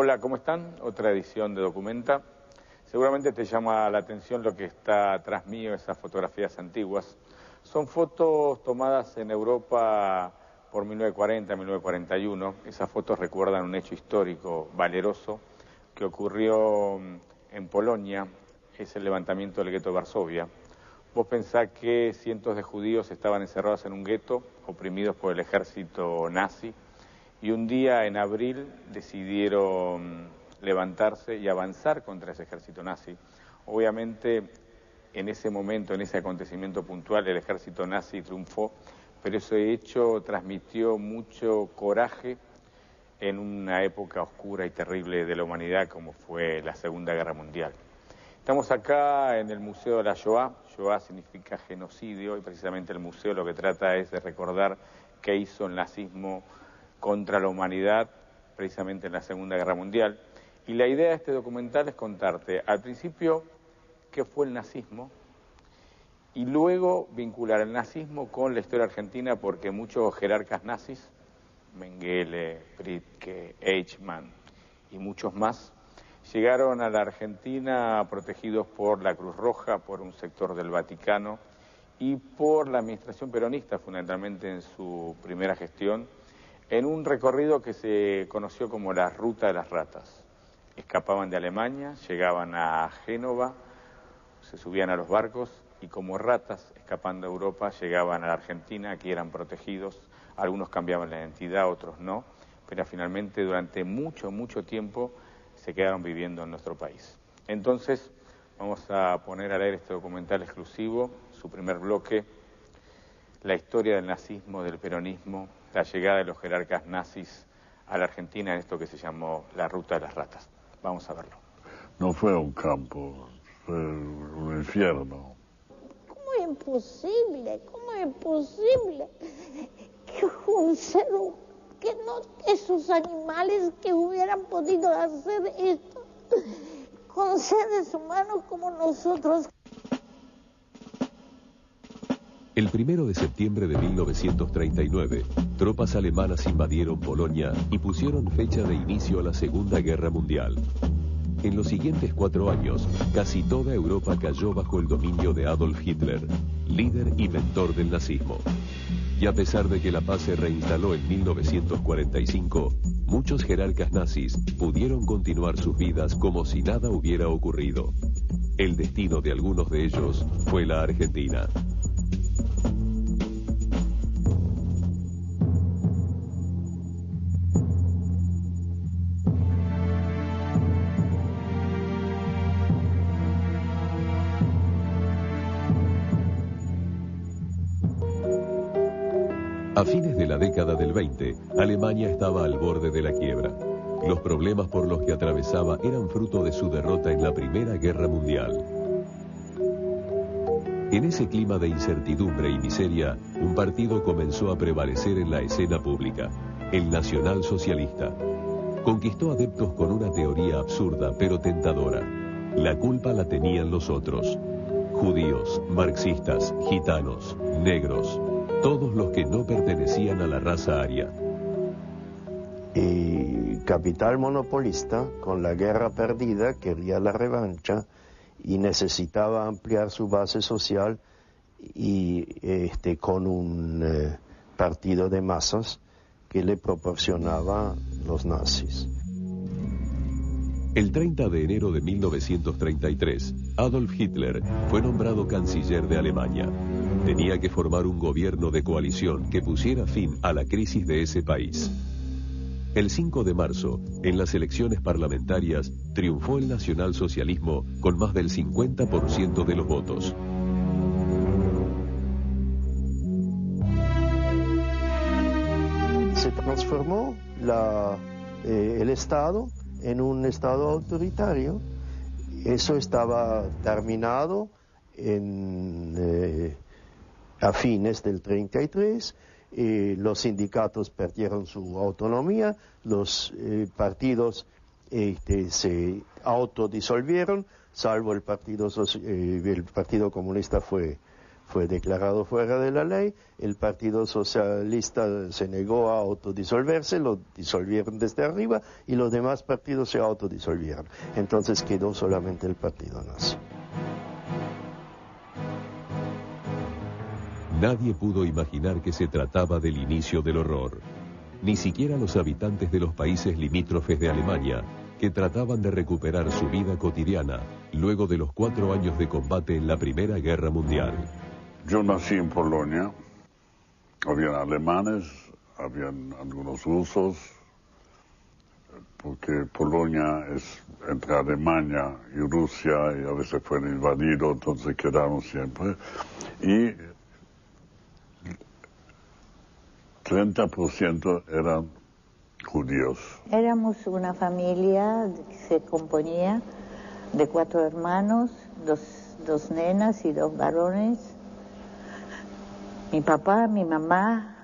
Hola, ¿cómo están? Otra edición de Documenta. Seguramente te llama la atención lo que está atrás mío, esas fotografías antiguas. Son fotos tomadas en Europa por 1940, 1941. Esas fotos recuerdan un hecho histórico valeroso que ocurrió en Polonia, es el levantamiento del gueto de Varsovia. Vos pensás que cientos de judíos estaban encerrados en un gueto, oprimidos por el ejército nazi, y un día en abril decidieron levantarse y avanzar contra ese ejército nazi. Obviamente, en ese momento, en ese acontecimiento puntual, el ejército nazi triunfó, pero ese hecho transmitió mucho coraje en una época oscura y terrible de la humanidad como fue la Segunda Guerra Mundial. Estamos acá en el Museo de la Shoah. Shoah significa genocidio y precisamente el museo lo que trata es de recordar qué hizo el nazismo contra la humanidad precisamente en la Segunda Guerra Mundial. Y la idea de este documental es contarte al principio qué fue el nazismo y luego vincular el nazismo con la historia argentina porque muchos jerarcas nazis, Mengele, Pritzker, Eichmann y muchos más, llegaron a la Argentina protegidos por la Cruz Roja, por un sector del Vaticano y por la administración peronista, fundamentalmente en su primera gestión, en un recorrido que se conoció como la Ruta de las Ratas. Escapaban de Alemania, llegaban a Génova, se subían a los barcos y como ratas, escapando a Europa, llegaban a la Argentina, aquí eran protegidos, algunos cambiaban la identidad, otros no, pero finalmente durante mucho tiempo se quedaron viviendo en nuestro país. Entonces, vamos a poner a leer este documental exclusivo, su primer bloque, la historia del nazismo, del peronismo, la llegada de los jerarcas nazis a la Argentina en esto que se llamó la Ruta de las Ratas. Vamos a verlo. No fue un campo, fue un infierno. ¿Cómo es posible? ¿Cómo es posible que un ser que no, esos animales que hubieran podido hacer esto con seres humanos como nosotros? El 1 de septiembre de 1939, tropas alemanas invadieron Polonia y pusieron fecha de inicio a la Segunda Guerra Mundial. En los siguientes 4 años, casi toda Europa cayó bajo el dominio de Adolf Hitler, líder y mentor del nazismo. Y a pesar de que la paz se reinstaló en 1945, muchos jerarcas nazis pudieron continuar sus vidas como si nada hubiera ocurrido. El destino de algunos de ellos fue la Argentina. A fines de la década del 20, Alemania estaba al borde de la quiebra. Los problemas por los que atravesaba eran fruto de su derrota en la Primera Guerra Mundial. En ese clima de incertidumbre y miseria, un partido comenzó a prevalecer en la escena pública, el nacionalsocialista. Conquistó adeptos con una teoría absurda pero tentadora. La culpa la tenían los otros. Judíos, marxistas, gitanos, negros, todos los que no pertenecían a la raza aria. Y capital monopolista, con la guerra perdida, quería la revancha y necesitaba ampliar su base social y con un partido de masas que le proporcionaba los nazis. El 30 de enero de 1933, Adolf Hitler fue nombrado canciller de Alemania. Tenía que formar un gobierno de coalición que pusiera fin a la crisis de ese país. El 5 de marzo, en las elecciones parlamentarias, triunfó el nacionalsocialismo con más del 50% de los votos. Se transformó el Estado en un Estado autoritario. Eso estaba terminado a fines del 33. Los sindicatos perdieron su autonomía, los partidos se autodisolvieron, salvo el Partido Comunista fue fue declarado fuera de la ley, el Partido Socialista se negó a autodisolverse, lo disolvieron desde arriba y los demás partidos se autodisolvieron. Entonces quedó solamente el partido nazi. Nadie pudo imaginar que se trataba del inicio del horror. Ni siquiera los habitantes de los países limítrofes de Alemania, que trataban de recuperar su vida cotidiana luego de los 4 años de combate en la Primera Guerra Mundial. Yo nací en Polonia, habían alemanes, habían algunos rusos, porque Polonia es entre Alemania y Rusia y a veces fueron invadidos, entonces quedaron siempre. Y 30% eran judíos. Éramos una familia que se componía de 4 hermanos, dos nenas y 2 varones. Mi papá, mi mamá,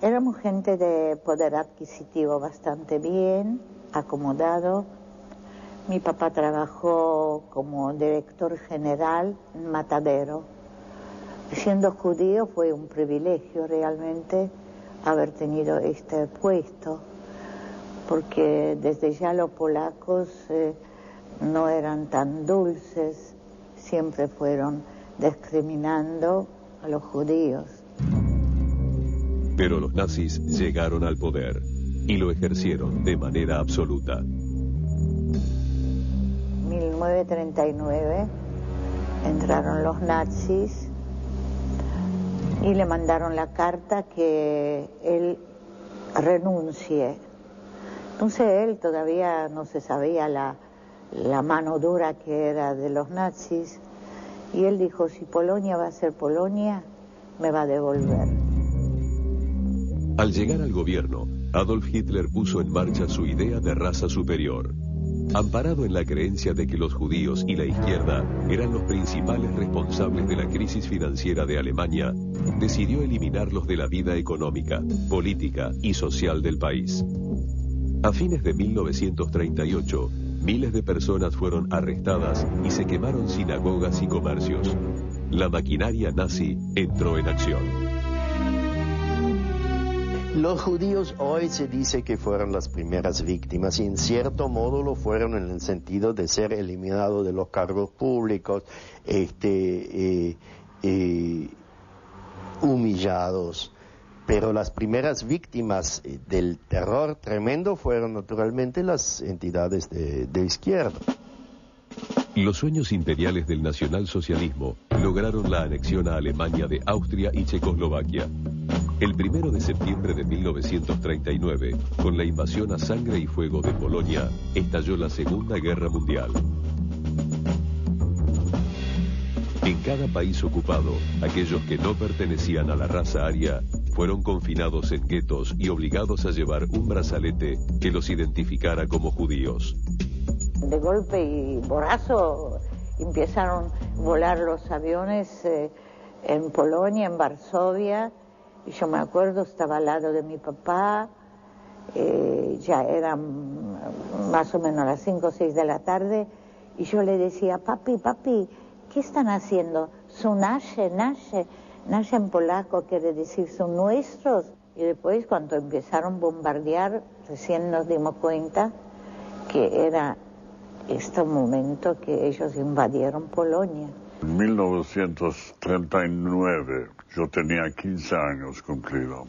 éramos gente de poder adquisitivo bastante bien, acomodado. Mi papá trabajó como director general en Matadero. Siendo judío fue un privilegio realmente haber tenido este puesto, porque desde ya los polacos no eran tan dulces, siempre fueron discriminando a los judíos. Pero los nazis llegaron al poder y lo ejercieron de manera absoluta. 1939 entraron los nazis y le mandaron la carta que él renuncie. Entonces él todavía no se sabía la mano dura que era de los nazis, y él dijo, si Polonia va a ser Polonia, me va a devolver. Al llegar al gobierno, Adolf Hitler puso en marcha su idea de raza superior. Amparado en la creencia de que los judíos y la izquierda eran los principales responsables de la crisis financiera de Alemania, decidió eliminarlos de la vida económica, política y social del país. A fines de 1938, miles de personas fueron arrestadas y se quemaron sinagogas y comercios. La maquinaria nazi entró en acción. Los judíos hoy se dice que fueron las primeras víctimas y en cierto modo lo fueron en el sentido de ser eliminados de los cargos públicos, humillados. Pero las primeras víctimas del terror tremendo fueron naturalmente las entidades de izquierda. Los sueños imperiales del nacionalsocialismo lograron la anexión a Alemania de Austria y Checoslovaquia. El 1 de septiembre de 1939, con la invasión a sangre y fuego de Polonia, estalló la Segunda Guerra Mundial. En cada país ocupado, aquellos que no pertenecían a la raza aria fueron confinados en guetos y obligados a llevar un brazalete que los identificara como judíos. De golpe y porrazo empezaron a volar los aviones en Polonia, en Varsovia. Y yo me acuerdo, estaba al lado de mi papá, ya eran más o menos las 5 o 6 de la tarde, y yo le decía, papi, ¿qué están haciendo? Son nasze en polaco quiere decir son nuestros. Y después cuando empezaron a bombardear, recién nos dimos cuenta que era este momento que ellos invadieron Polonia. En 1939, yo tenía 15 años cumplido.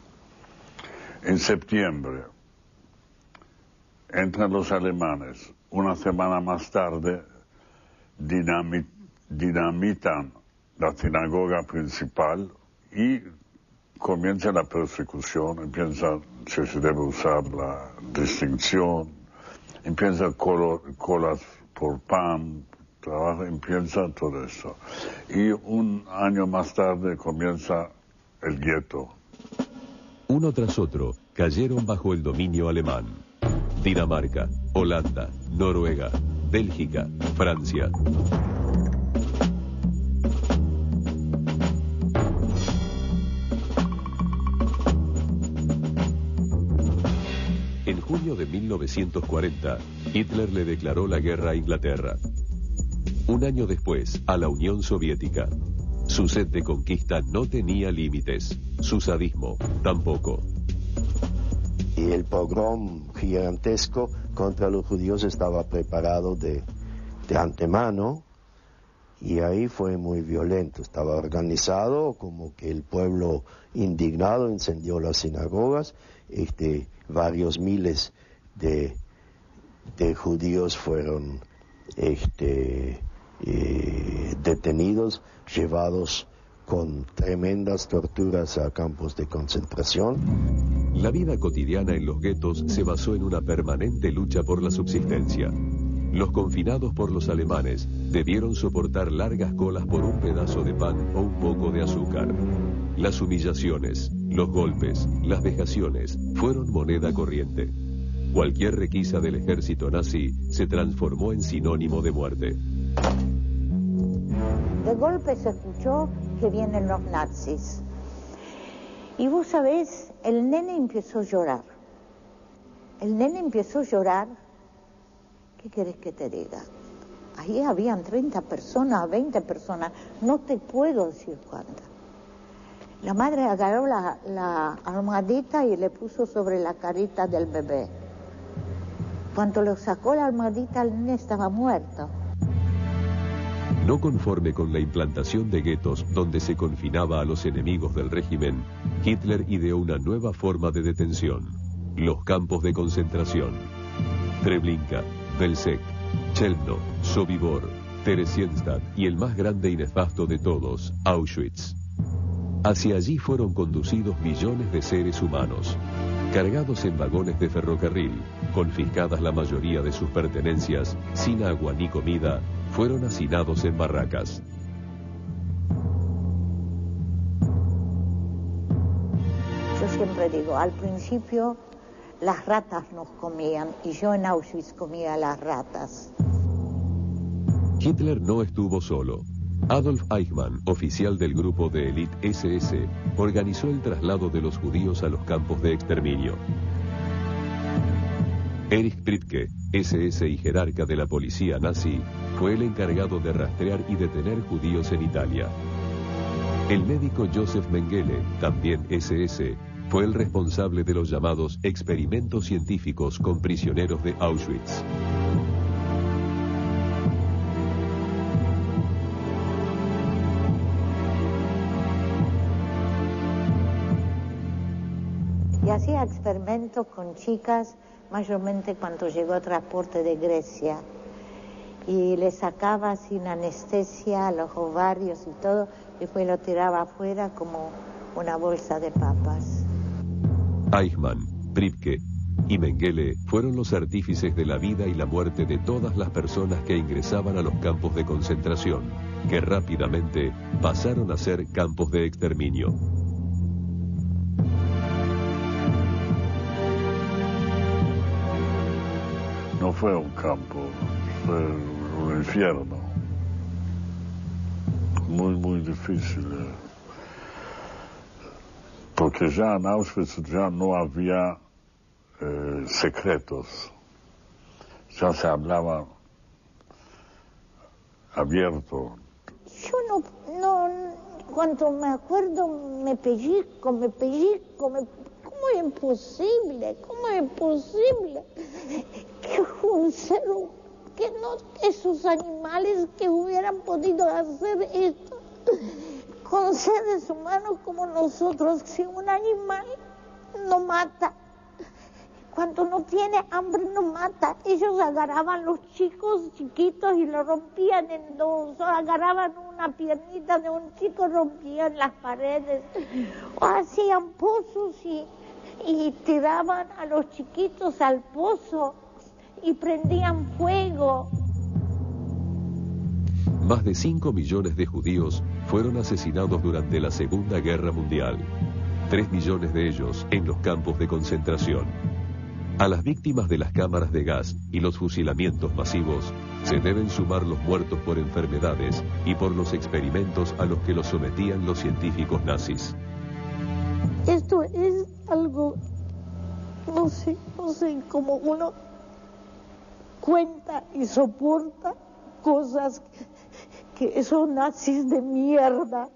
En septiembre, entran los alemanes. Una semana más tarde, dinamitan la sinagoga principal y comienza la persecución, empieza si se debe usar la distinción, empieza colas por pan, empieza todo eso. Y un año más tarde comienza el gueto. Uno tras otro cayeron bajo el dominio alemán. Dinamarca, Holanda, Noruega, Bélgica, Francia. En junio de 1940, Hitler le declaró la guerra a Inglaterra. Un año después, a la Unión Soviética. Su sed de conquista no tenía límites, su sadismo tampoco. Y el pogrom gigantesco contra los judíos estaba preparado de antemano, y ahí fue muy violento. Estaba organizado, como que el pueblo indignado incendió las sinagogas, varios miles de judíos fueron detenidos, llevados con tremendas torturas a campos de concentración. La vida cotidiana en los guetos se basó en una permanente lucha por la subsistencia. Los confinados por los alemanes debieron soportar largas colas por un pedazo de pan o un poco de azúcar. Las humillaciones, los golpes, las vejaciones fueron moneda corriente. Cualquier requisa del ejército nazi se transformó en sinónimo de muerte. De golpe se escuchó que vienen los nazis. Y vos sabés, el nene empezó a llorar. El nene empezó a llorar. ¿Qué querés que te diga? Ahí habían 30 personas, 20 personas, no te puedo decir cuántas. La madre agarró la almohadita y le puso sobre la carita del bebé. Cuando lo sacó la almohadita, el nene estaba muerto. No conforme con la implantación de guetos donde se confinaba a los enemigos del régimen, Hitler ideó una nueva forma de detención: los campos de concentración. Treblinka, Belzec, Chelmno, Sobibor, Theresienstadt y el más grande y nefasto de todos, Auschwitz. Hacia allí fueron conducidos millones de seres humanos. Cargados en vagones de ferrocarril, confiscadas la mayoría de sus pertenencias, sin agua ni comida, fueron hacinados en barracas. Yo siempre digo, al principio las ratas nos comían y yo en Auschwitz comía las ratas. Hitler no estuvo solo. Adolf Eichmann, oficial del grupo de élite SS, organizó el traslado de los judíos a los campos de exterminio. Erich Priebke, SS y jerarca de la policía nazi, fue el encargado de rastrear y detener judíos en Italia. El médico Joseph Mengele, también SS, fue el responsable de los llamados experimentos científicos con prisioneros de Auschwitz. Y hacía experimentos con chicas, mayormente cuando llegó transporte de Grecia. Y le sacaba sin anestesia los ovarios y todo, y después lo tiraba afuera como una bolsa de papas. Eichmann, Priebke y Mengele fueron los artífices de la vida y la muerte de todas las personas que ingresaban a los campos de concentración, que rápidamente pasaron a ser campos de exterminio. No fue un campo, fue un infierno. Muy difícil. Porque ya en Auschwitz ya no había secretos. Ya se hablaba abierto. Yo no, cuando me acuerdo me pellizco, ¿cómo es posible? ¿Cómo es posible que un ser, que no, esos animales que hubieran podido hacer esto con seres humanos como nosotros? Si un animal no mata, cuando no tiene hambre no mata. Ellos agarraban los chicos chiquitos y lo rompían en dos, o agarraban una piernita de un chico, rompían las paredes, o hacían pozos y tiraban a los chiquitos al pozo y prendían fuego. Más de 5 millones de judíos fueron asesinados durante la Segunda Guerra Mundial. 3 millones de ellos en los campos de concentración. A las víctimas de las cámaras de gas y los fusilamientos masivos se deben sumar los muertos por enfermedades y por los experimentos a los que los sometían los científicos nazis. Esto es algo, no sé cómo uno cuenta y soporta cosas que son nazis de mierda.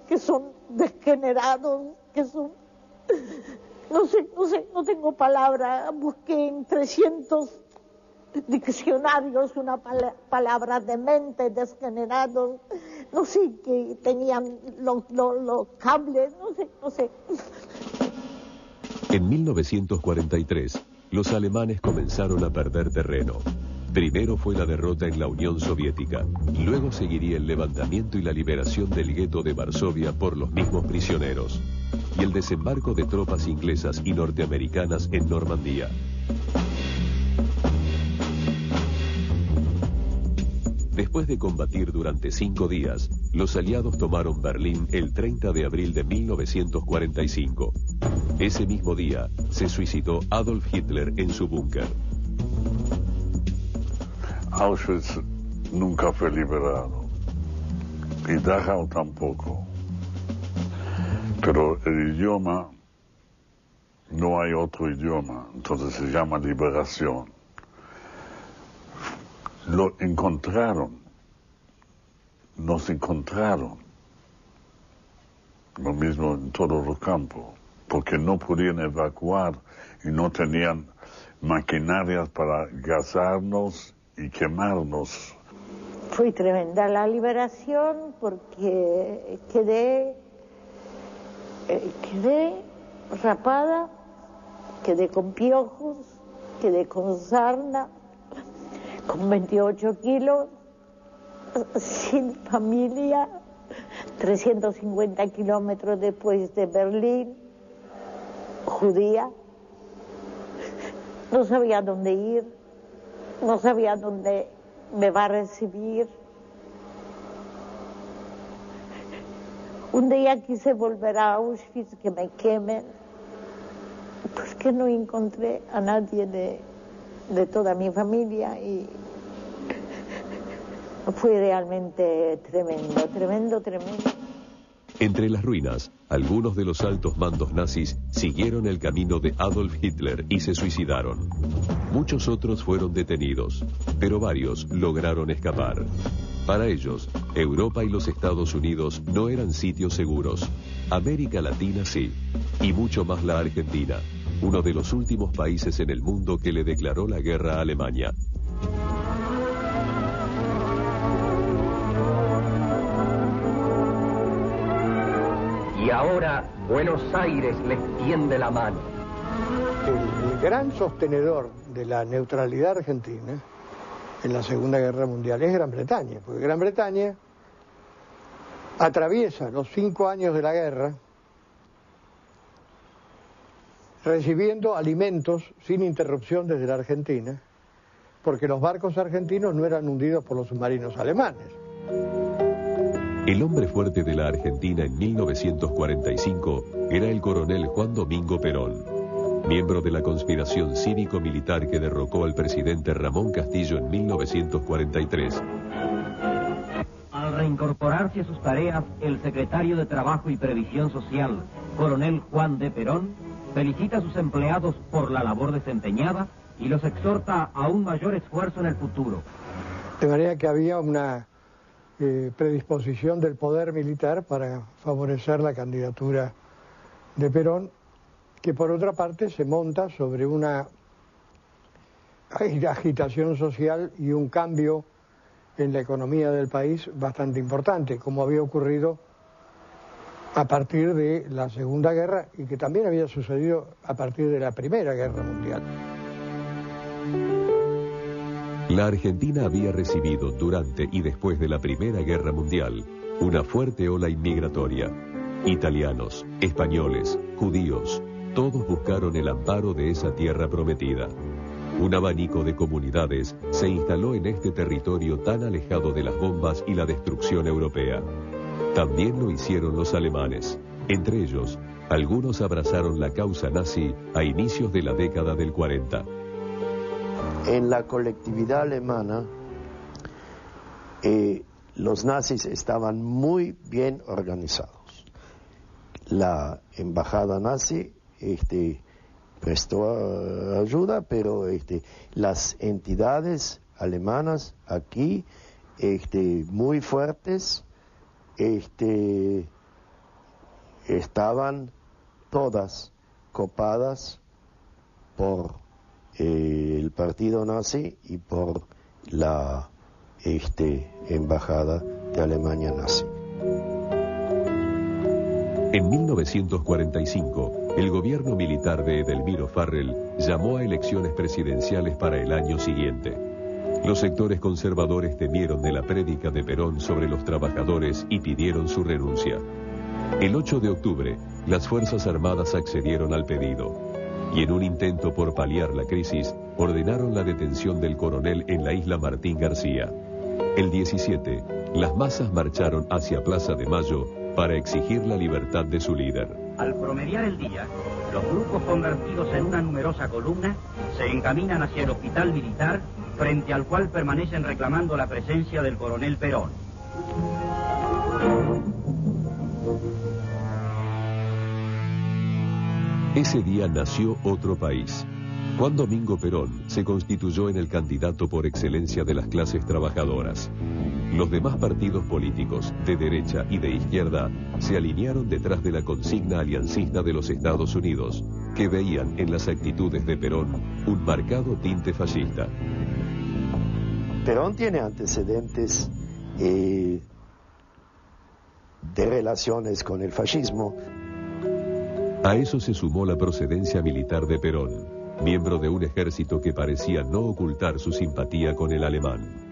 que son degenerados, que son... No tengo palabra. Busqué en 300 diccionarios una palabra demente, degenerados, no sé, que tenían los cables, no sé. En 1943, los alemanes comenzaron a perder terreno. Primero fue la derrota en la Unión Soviética, luego seguiría el levantamiento y la liberación del gueto de Varsovia por los mismos prisioneros, y el desembarco de tropas inglesas y norteamericanas en Normandía. Después de combatir durante 5 días, los aliados tomaron Berlín el 30 de abril de 1945. Ese mismo día, se suicidó Adolf Hitler en su búnker. Auschwitz nunca fue liberado y Dachau tampoco. Pero el idioma, no hay otro idioma, entonces se llama liberación. Lo encontraron, nos encontraron, lo mismo en todos los campos, porque no podían evacuar y no tenían maquinarias para gasarnos y quemarnos. Fue tremenda la liberación porque quedé rapada, quedé con piojos, quedé con sarna, con 28 kilos, sin familia, 350 kilómetros después de Berlín, judía. No sabía dónde ir, no sabía dónde me va a recibir. Un día quise volver a Auschwitz, que me quemen, pues que no encontré a nadie de toda mi familia y fue realmente tremendo. Entre las ruinas, algunos de los altos mandos nazis siguieron el camino de Adolf Hitler y se suicidaron. Muchos otros fueron detenidos, pero varios lograron escapar. Para ellos, Europa y los Estados Unidos no eran sitios seguros. América Latina sí, y mucho más la Argentina, uno de los últimos países en el mundo que le declaró la guerra a Alemania. Y ahora Buenos Aires les tiende la mano. El gran sostenedor de la neutralidad argentina en la Segunda Guerra Mundial es Gran Bretaña, porque Gran Bretaña atraviesa los 5 años de la guerra recibiendo alimentos sin interrupción desde la Argentina, porque los barcos argentinos no eran hundidos por los submarinos alemanes. El hombre fuerte de la Argentina en 1945 era el coronel Juan Domingo Perón, miembro de la conspiración cívico-militar que derrocó al presidente Ramón Castillo en 1943. Al reincorporarse a sus tareas, el secretario de Trabajo y Previsión Social, coronel Juan de Perón, felicita a sus empleados por la labor desempeñada y los exhorta a un mayor esfuerzo en el futuro. De manera que había una predisposición del poder militar para favorecer la candidatura de Perón, que por otra parte se monta sobre una agitación social y un cambio en la economía del país bastante importante, como había ocurrido a partir de la Segunda Guerra y que también había sucedido a partir de la Primera Guerra Mundial. La Argentina había recibido durante y después de la Primera Guerra Mundial una fuerte ola inmigratoria. Italianos, españoles, judíos, todos buscaron el amparo de esa tierra prometida. Un abanico de comunidades se instaló en este territorio tan alejado de las bombas y la destrucción europea. También lo hicieron los alemanes. Entre ellos, algunos abrazaron la causa nazi a inicios de la década del 40. En la colectividad alemana, los nazis estaban muy bien organizados. La embajada nazi prestó ayuda, pero las entidades alemanas aquí muy fuertes estaban todas copadas por el partido nazi y por la embajada de Alemania nazi. En 1945, el gobierno militar de Edelmiro Farrell llamó a elecciones presidenciales para el año siguiente. Los sectores conservadores temieron de la prédica de Perón sobre los trabajadores y pidieron su renuncia. El 8 de octubre, las Fuerzas Armadas accedieron al pedido y en un intento por paliar la crisis, ordenaron la detención del coronel en la isla Martín García. El 17, las masas marcharon hacia Plaza de Mayo para exigir la libertad de su líder. Al promediar el día, los grupos convertidos en una numerosa columna se encaminan hacia el hospital militar, frente al cual permanecen reclamando la presencia del coronel Perón. Ese día nació otro país. Juan Domingo Perón se constituyó en el candidato por excelencia de las clases trabajadoras. Los demás partidos políticos, de derecha y de izquierda, se alinearon detrás de la consigna aliancista de los Estados Unidos, que veían en las actitudes de Perón un marcado tinte fascista. Perón tiene antecedentes de relaciones con el fascismo. A eso se sumó la procedencia militar de Perón, miembro de un ejército que parecía no ocultar su simpatía con el alemán.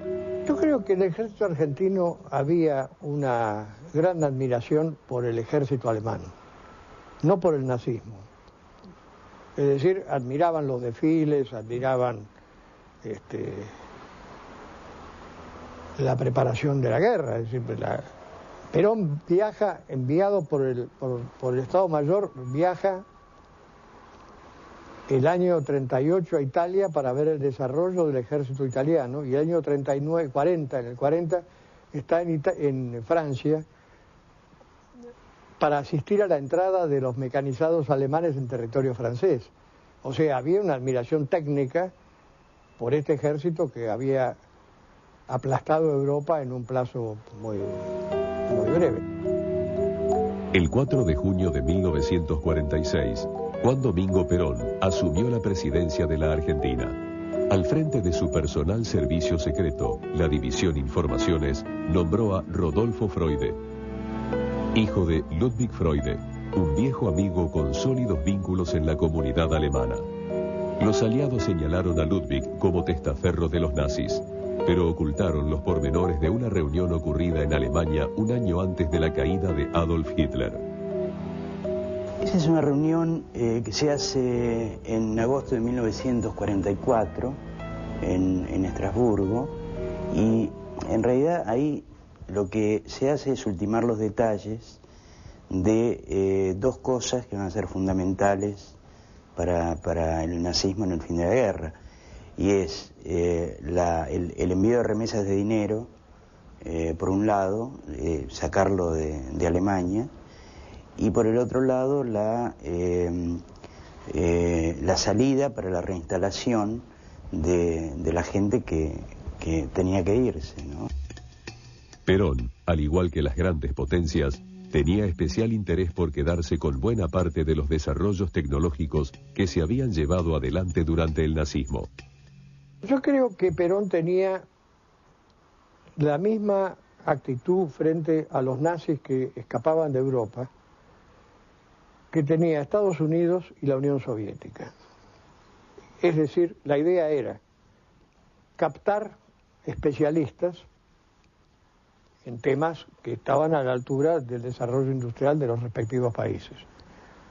Yo creo que en el ejército argentino había una gran admiración por el ejército alemán, no por el nazismo. Es decir, admiraban los desfiles, admiraban la preparación de la guerra. Es decir, Perón viaja, enviado por el Estado Mayor, viaja el año 38 a Italia para ver el desarrollo del ejército italiano, y el año 39, 40, en el 40 está en Francia para asistir a la entrada de los mecanizados alemanes en territorio francés. O sea, había una admiración técnica por este ejército que había aplastado Europa en un plazo muy breve. El 4 de junio de 1946, Juan Domingo Perón asumió la presidencia de la Argentina. Al frente de su personal servicio secreto, la División Informaciones nombró a Rodolfo Freude, hijo de Ludwig Freude, un viejo amigo con sólidos vínculos en la comunidad alemana. Los aliados señalaron a Ludwig como testaferro de los nazis, pero ocultaron los pormenores de una reunión ocurrida en Alemania un año antes de la caída de Adolf Hitler. Esa es una reunión que se hace en agosto de 1944 en Estrasburgo, y en realidad ahí lo que se hace es ultimar los detalles de dos cosas que van a ser fundamentales para el nazismo en el fin de la guerra, y es el envío de remesas de dinero, por un lado, sacarlo de Alemania, y por el otro lado la salida para la reinstalación de la gente que tenía que irse, ¿no? Perón, al igual que las grandes potencias, tenía especial interés por quedarse con buena parte de los desarrollos tecnológicos que se habían llevado adelante durante el nazismo. Yo creo que Perón tenía la misma actitud frente a los nazis que escapaban de Europa que tenía Estados Unidos y la Unión Soviética. Es decir, la idea era captar especialistas en temas que estaban a la altura del desarrollo industrial de los respectivos países.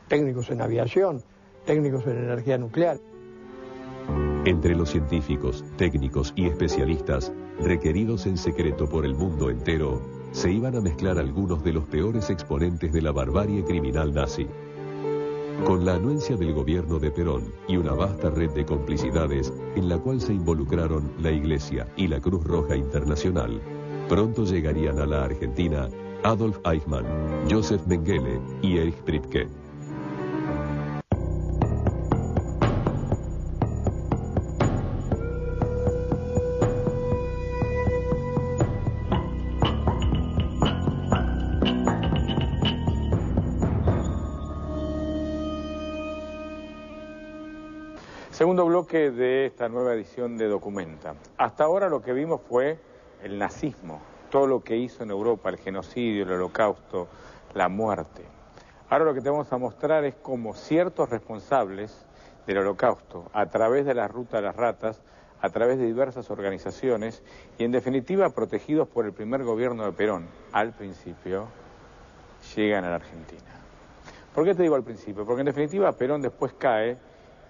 Técnicos en aviación, técnicos en energía nuclear. Entre los científicos, técnicos y especialistas, requeridos en secreto por el mundo entero, se iban a mezclar algunos de los peores exponentes de la barbarie criminal nazi. Con la anuencia del gobierno de Perón y una vasta red de complicidades en la cual se involucraron la Iglesia y la Cruz Roja Internacional, pronto llegarían a la Argentina Adolf Eichmann, Joseph Mengele y Erich Priebke. Segundo bloque de esta nueva edición de Documenta. Hasta ahora lo que vimos fue el nazismo, todo lo que hizo en Europa, el genocidio, el holocausto, la muerte. Ahora lo que te vamos a mostrar es cómo ciertos responsables del holocausto, a través de la Ruta de las Ratas, a través de diversas organizaciones y en definitiva protegidos por el primer gobierno de Perón, al principio, llegan a la Argentina. ¿Por qué te digo al principio? Porque en definitiva Perón después cae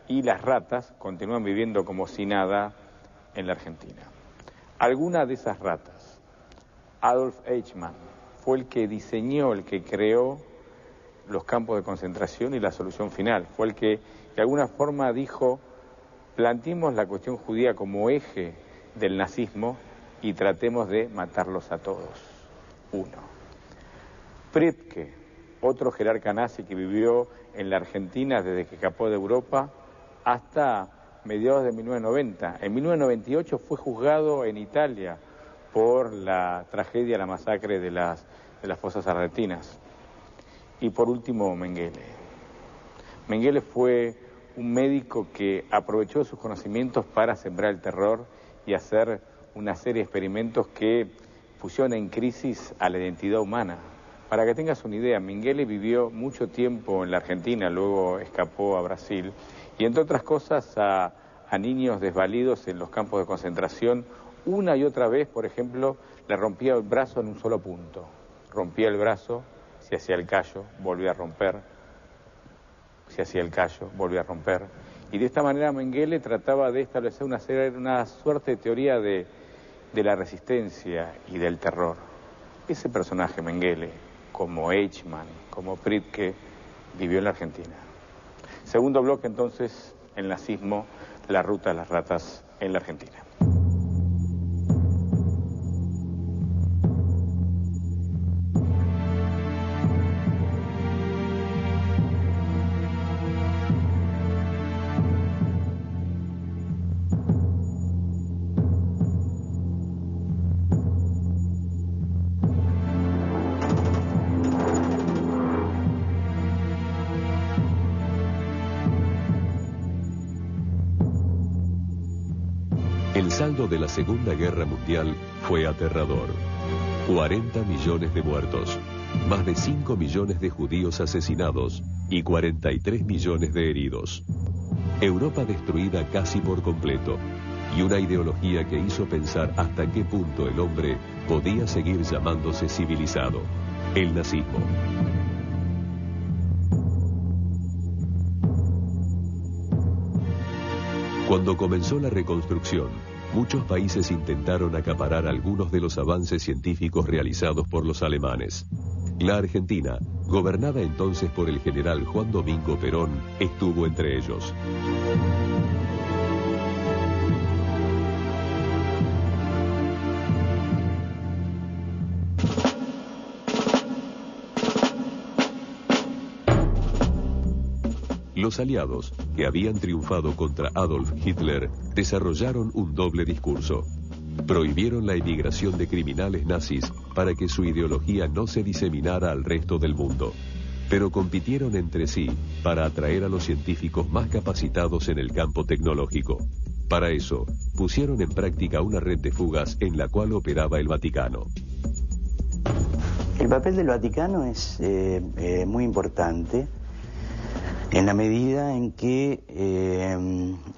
y las ratas continúan viviendo como si nada en la Argentina. Alguna de esas ratas, Adolf Eichmann, fue el que diseñó, el que creó los campos de concentración y la solución final. Fue el que de alguna forma dijo, planteemos la cuestión judía como eje del nazismo y tratemos de matarlos a todos. Uno. Priebke, otro jerarca nazi que vivió en la Argentina desde que escapó de Europa hasta mediados de 1990. En 1998 fue juzgado en Italia por la tragedia, la masacre de las fosas argentinas. Y por último, Mengele. Mengele fue un médico que aprovechó sus conocimientos para sembrar el terror y hacer una serie de experimentos que pusieron en crisis a la identidad humana. Para que tengas una idea, Mengele vivió mucho tiempo en la Argentina, luego escapó a Brasil, y entre otras cosas a niños desvalidos en los campos de concentración, una y otra vez, por ejemplo, le rompía el brazo en un solo punto. Rompía el brazo, se hacía el callo, volvía a romper, se hacía el callo, volvía a romper. Y de esta manera Mengele trataba de establecer una suerte de teoría de la resistencia y del terror. Ese personaje, Mengele, como Eichmann, como Priebke, vivió en la Argentina. Segundo bloque, entonces, el nazismo, la Ruta de las Ratas en la Argentina. El saldo de la Segunda Guerra Mundial fue aterrador. 40 millones de muertos, más de 5 millones de judíos asesinados y 43 millones de heridos. Europa destruida casi por completo y una ideología que hizo pensar hasta qué punto el hombre podía seguir llamándose civilizado, el nazismo. Cuando comenzó la reconstrucción, muchos países intentaron acaparar algunos de los avances científicos realizados por los alemanes. La Argentina, gobernada entonces por el general Juan Domingo Perón, estuvo entre ellos. Los aliados, que habían triunfado contra Adolf Hitler, desarrollaron un doble discurso. Prohibieron la emigración de criminales nazis para que su ideología no se diseminara al resto del mundo. Pero compitieron entre sí para atraer a los científicos más capacitados en el campo tecnológico. Para eso, pusieron en práctica una red de fugas en la cual operaba el Vaticano. El papel del Vaticano es muy importante, en la medida en que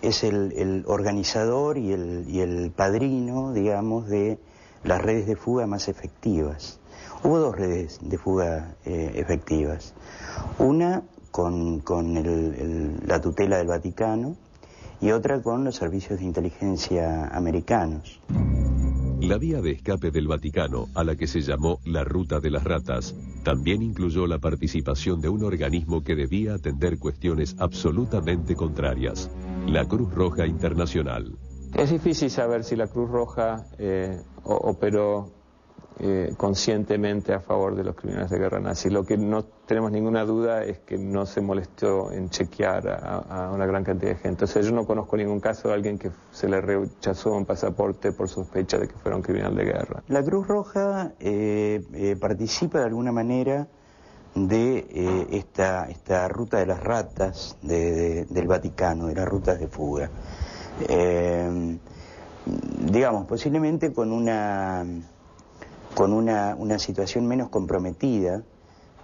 es el organizador y el padrino, digamos, de las redes de fuga más efectivas. Hubo dos redes de fuga efectivas. Una con la tutela del Vaticano y otra con los servicios de inteligencia americanos. La vía de escape del Vaticano, a la que se llamó la Ruta de las Ratas, también incluyó la participación de un organismo que debía atender cuestiones absolutamente contrarias, la Cruz Roja Internacional. Es difícil saber si la Cruz Roja operó conscientemente a favor de los criminales de guerra nazi. Lo que no tenemos ninguna duda es que no se molestó en chequear a una gran cantidad de gente. O sea, yo no conozco ningún caso de alguien que se le rechazó un pasaporte por sospecha de que fuera un criminal de guerra. La Cruz Roja participa de alguna manera de esta ruta de las ratas del Vaticano, de las rutas de fuga. Digamos, posiblemente con una situación menos comprometida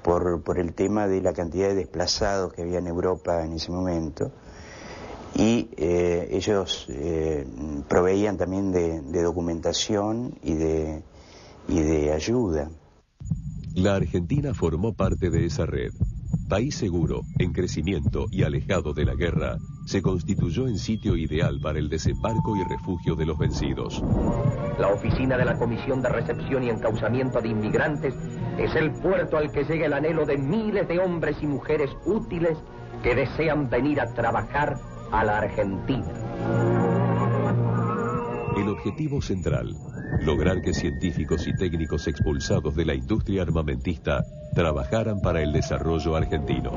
por el tema de la cantidad de desplazados que había en Europa en ese momento, y ellos proveían también de documentación y de ayuda. La Argentina formó parte de esa red. País seguro, en crecimiento y alejado de la guerra, se constituyó en sitio ideal para el desembarco y refugio de los vencidos. La oficina de la Comisión de Recepción y Encauzamiento de Inmigrantes es el puerto al que llega el anhelo de miles de hombres y mujeres útiles que desean venir a trabajar a la Argentina. El objetivo central: lograr que científicos y técnicos expulsados de la industria armamentista trabajaran para el desarrollo argentino.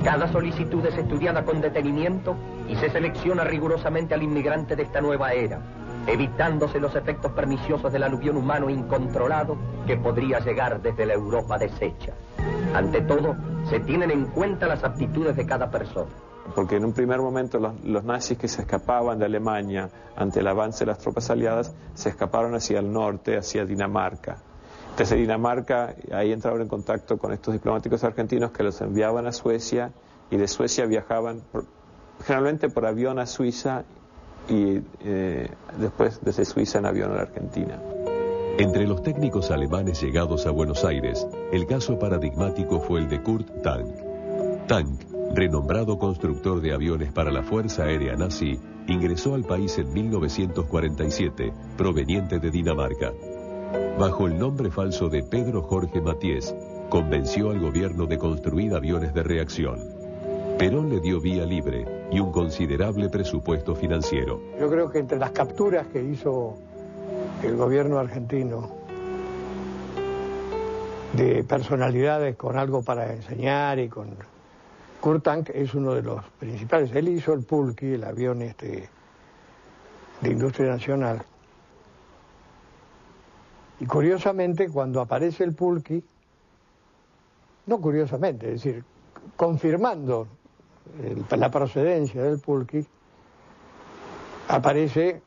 Cada solicitud es estudiada con detenimiento y se selecciona rigurosamente al inmigrante de esta nueva era, evitándose los efectos perniciosos del aluvión humano incontrolado que podría llegar desde la Europa deshecha. Ante todo, se tienen en cuenta las aptitudes de cada persona. Porque en un primer momento los nazis que se escapaban de Alemania ante el avance de las tropas aliadas se escaparon hacia el norte, hacia Dinamarca. Desde Dinamarca, ahí entraron en contacto con estos diplomáticos argentinos que los enviaban a Suecia, y de Suecia viajaban generalmente por avión a Suiza y después desde Suiza en avión a la Argentina. Entre los técnicos alemanes llegados a Buenos Aires, el caso paradigmático fue el de Kurt Tank. Tank, renombrado constructor de aviones para la Fuerza Aérea Nazi, ingresó al país en 1947, proveniente de Dinamarca. Bajo el nombre falso de Pedro Jorge Mathies, convenció al gobierno de construir aviones de reacción. Perón le dio vía libre y un considerable presupuesto financiero. Yo creo que entre las capturas que hizo el gobierno argentino de personalidades con algo para enseñar y con... Kurt Tank es uno de los principales. Él hizo el Pulqui, el avión de industria nacional. Y curiosamente, cuando aparece el Pulqui, no curiosamente, es decir, confirmando la procedencia del Pulqui, aparece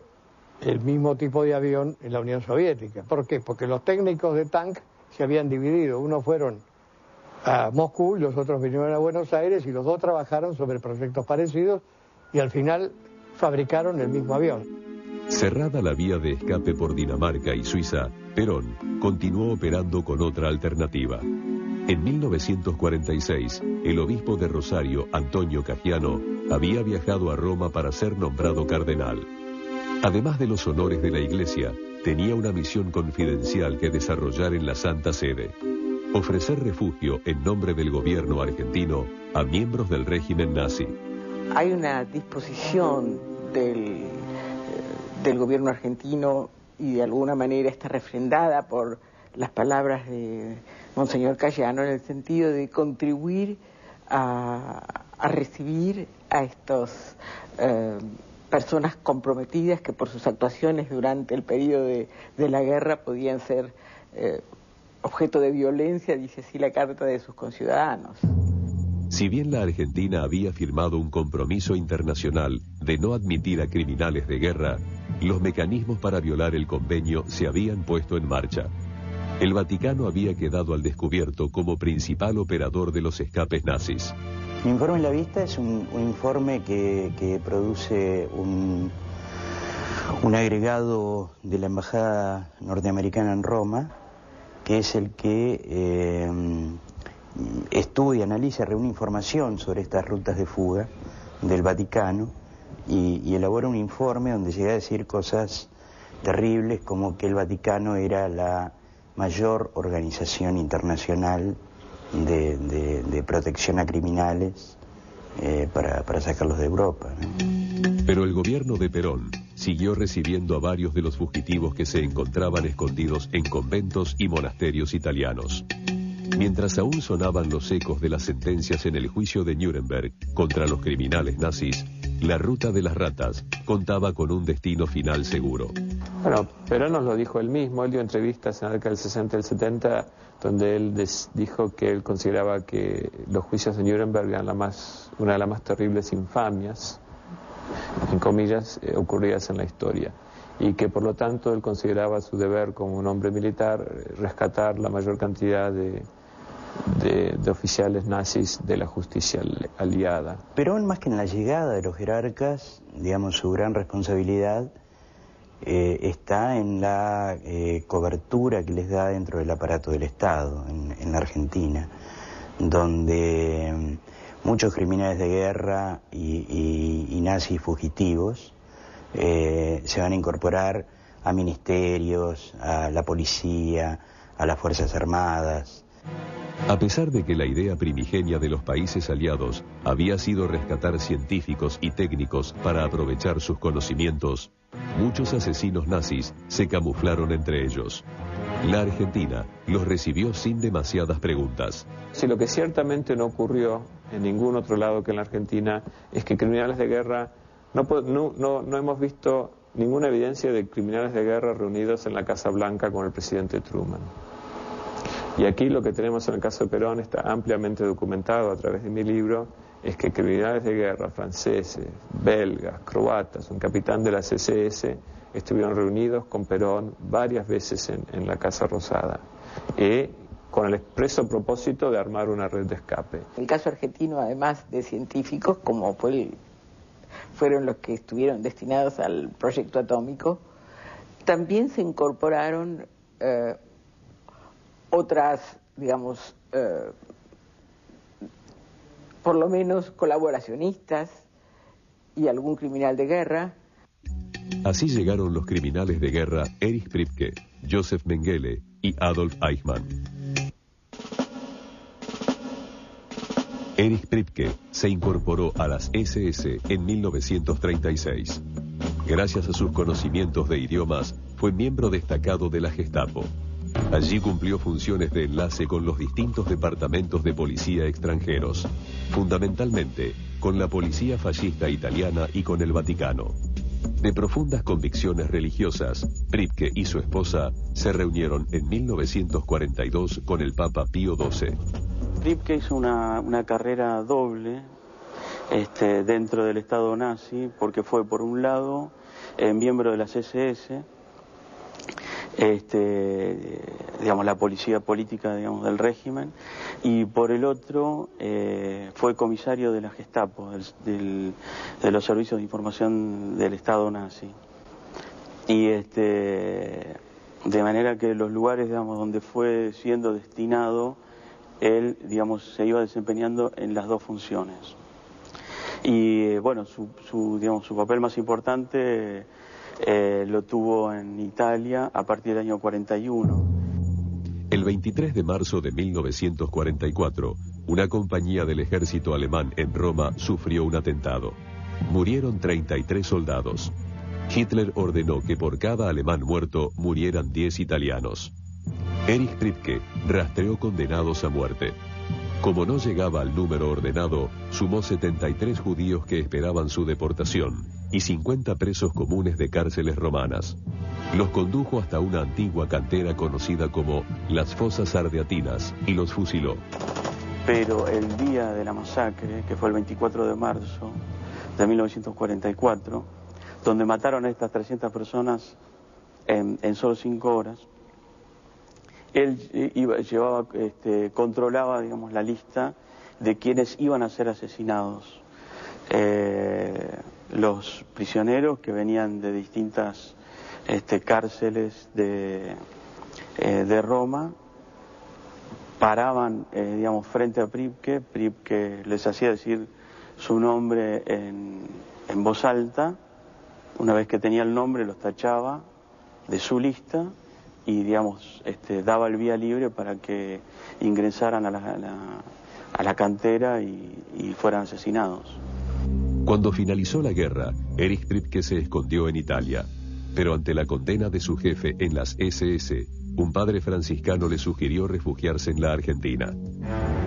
el mismo tipo de avión en la Unión Soviética. ¿Por qué? Porque los técnicos de Tank se habían dividido. Unos fueron a Moscú y los otros vinieron a Buenos Aires, y los dos trabajaron sobre proyectos parecidos y al final fabricaron el mismo avión. Cerrada la vía de escape por Dinamarca y Suiza, Perón continuó operando con otra alternativa. En 1946, el obispo de Rosario, Antonio Cagiano, había viajado a Roma para ser nombrado cardenal. Además de los honores de la Iglesia, tenía una misión confidencial que desarrollar en la Santa Sede: ofrecer refugio en nombre del gobierno argentino a miembros del régimen nazi. Hay una disposición del gobierno argentino, y de alguna manera está refrendada por las palabras de Monseñor Cagiano, en el sentido de contribuir a recibir a estas personas comprometidas que por sus actuaciones durante el periodo de la guerra podían ser objeto de violencia, dice así la carta de sus conciudadanos. Si bien la Argentina había firmado un compromiso internacional de no admitir a criminales de guerra, los mecanismos para violar el convenio se habían puesto en marcha. El Vaticano había quedado al descubierto como principal operador de los escapes nazis. El informe La Vista es un informe que produce un agregado de la Embajada Norteamericana en Roma, que es el que estudia, analiza, reúne información sobre estas rutas de fuga del Vaticano y elabora un informe donde llega a decir cosas terribles, como que el Vaticano era la mayor organización internacional de protección a criminales para sacarlos de Europa, ¿no? Pero el gobierno de Perón siguió recibiendo a varios de los fugitivos que se encontraban escondidos en conventos y monasterios italianos. Mientras aún sonaban los ecos de las sentencias en el juicio de Nuremberg contra los criminales nazis, la ruta de las ratas contaba con un destino final seguro. Bueno, Perón nos lo dijo él mismo. Él dio entrevistas en la década del 60 y el 70 donde él dijo que él consideraba que los juicios de Nuremberg eran una de las más terribles infamias, en comillas, ocurridas en la historia, y que por lo tanto él consideraba su deber como un hombre militar rescatar la mayor cantidad de oficiales nazis de la justicia aliada. Perón, más que en la llegada de los jerarcas, digamos, su gran responsabilidad está en la cobertura que les da dentro del aparato del Estado, en la Argentina, donde muchos criminales de guerra y nazis fugitivos se van a incorporar a ministerios, a la policía, a las Fuerzas Armadas. A pesar de que la idea primigenia de los países aliados había sido rescatar científicos y técnicos para aprovechar sus conocimientos, muchos asesinos nazis se camuflaron entre ellos. La Argentina los recibió sin demasiadas preguntas. Si lo que ciertamente no ocurrió en ningún otro lado que en la Argentina es que criminales de guerra, no hemos visto ninguna evidencia de criminales de guerra reunidos en la Casa Blanca con el presidente Truman. Y aquí lo que tenemos en el caso de Perón está ampliamente documentado a través de mi libro, es que criminales de guerra franceses, belgas, croatas, un capitán de la SS, estuvieron reunidos con Perón varias veces en la Casa Rosada, con el expreso propósito de armar una red de escape. El caso argentino, además de científicos, como fueron los que estuvieron destinados al proyecto atómico, también se incorporaron otras, digamos, por lo menos colaboracionistas y algún criminal de guerra. Así llegaron los criminales de guerra Erich Priebke, Joseph Mengele y Adolf Eichmann. Erich Priebke se incorporó a las SS en 1936. Gracias a sus conocimientos de idiomas, fue miembro destacado de la Gestapo. Allí cumplió funciones de enlace con los distintos departamentos de policía extranjeros, fundamentalmente con la policía fascista italiana y con el Vaticano. De profundas convicciones religiosas, Priebke y su esposa se reunieron en 1942 con el Papa Pío XII. Priebke hizo una carrera doble dentro del Estado nazi, porque fue por un lado miembro de las SS, digamos, la policía política, digamos, del régimen, y por el otro fue comisario de la Gestapo, de los servicios de información del Estado nazi. Y de manera que los lugares, digamos, donde fue siendo destinado, él, digamos, se iba desempeñando en las dos funciones. Y bueno, su papel más importante lo tuvo en Italia a partir del año 41. El 23 de marzo de 1944, una compañía del ejército alemán en Roma sufrió un atentado. Murieron 33 soldados. Hitler ordenó que por cada alemán muerto murieran 10 italianos. Erich Priebke rastreó condenados a muerte. Como no llegaba al número ordenado, sumó 73 judíos que esperaban su deportación y 50 presos comunes de cárceles romanas. Los condujo hasta una antigua cantera conocida como las Fosas Ardeatinas y los fusiló. Pero el día de la masacre, que fue el 24 de marzo de 1944, donde mataron a estas 300 personas en solo 5 horas, él controlaba, digamos, la lista de quienes iban a ser asesinados. Los prisioneros que venían de distintas cárceles de Roma paraban, digamos, frente a Priebke. Priebke les hacía decir su nombre en voz alta. Una vez que tenía el nombre, los tachaba de su lista y, digamos, daba el vía libre para que ingresaran a la cantera y fueran asesinados. Cuando finalizó la guerra, Erich Priebke se escondió en Italia, pero ante la condena de su jefe en las SS, un padre franciscano le sugirió refugiarse en la Argentina.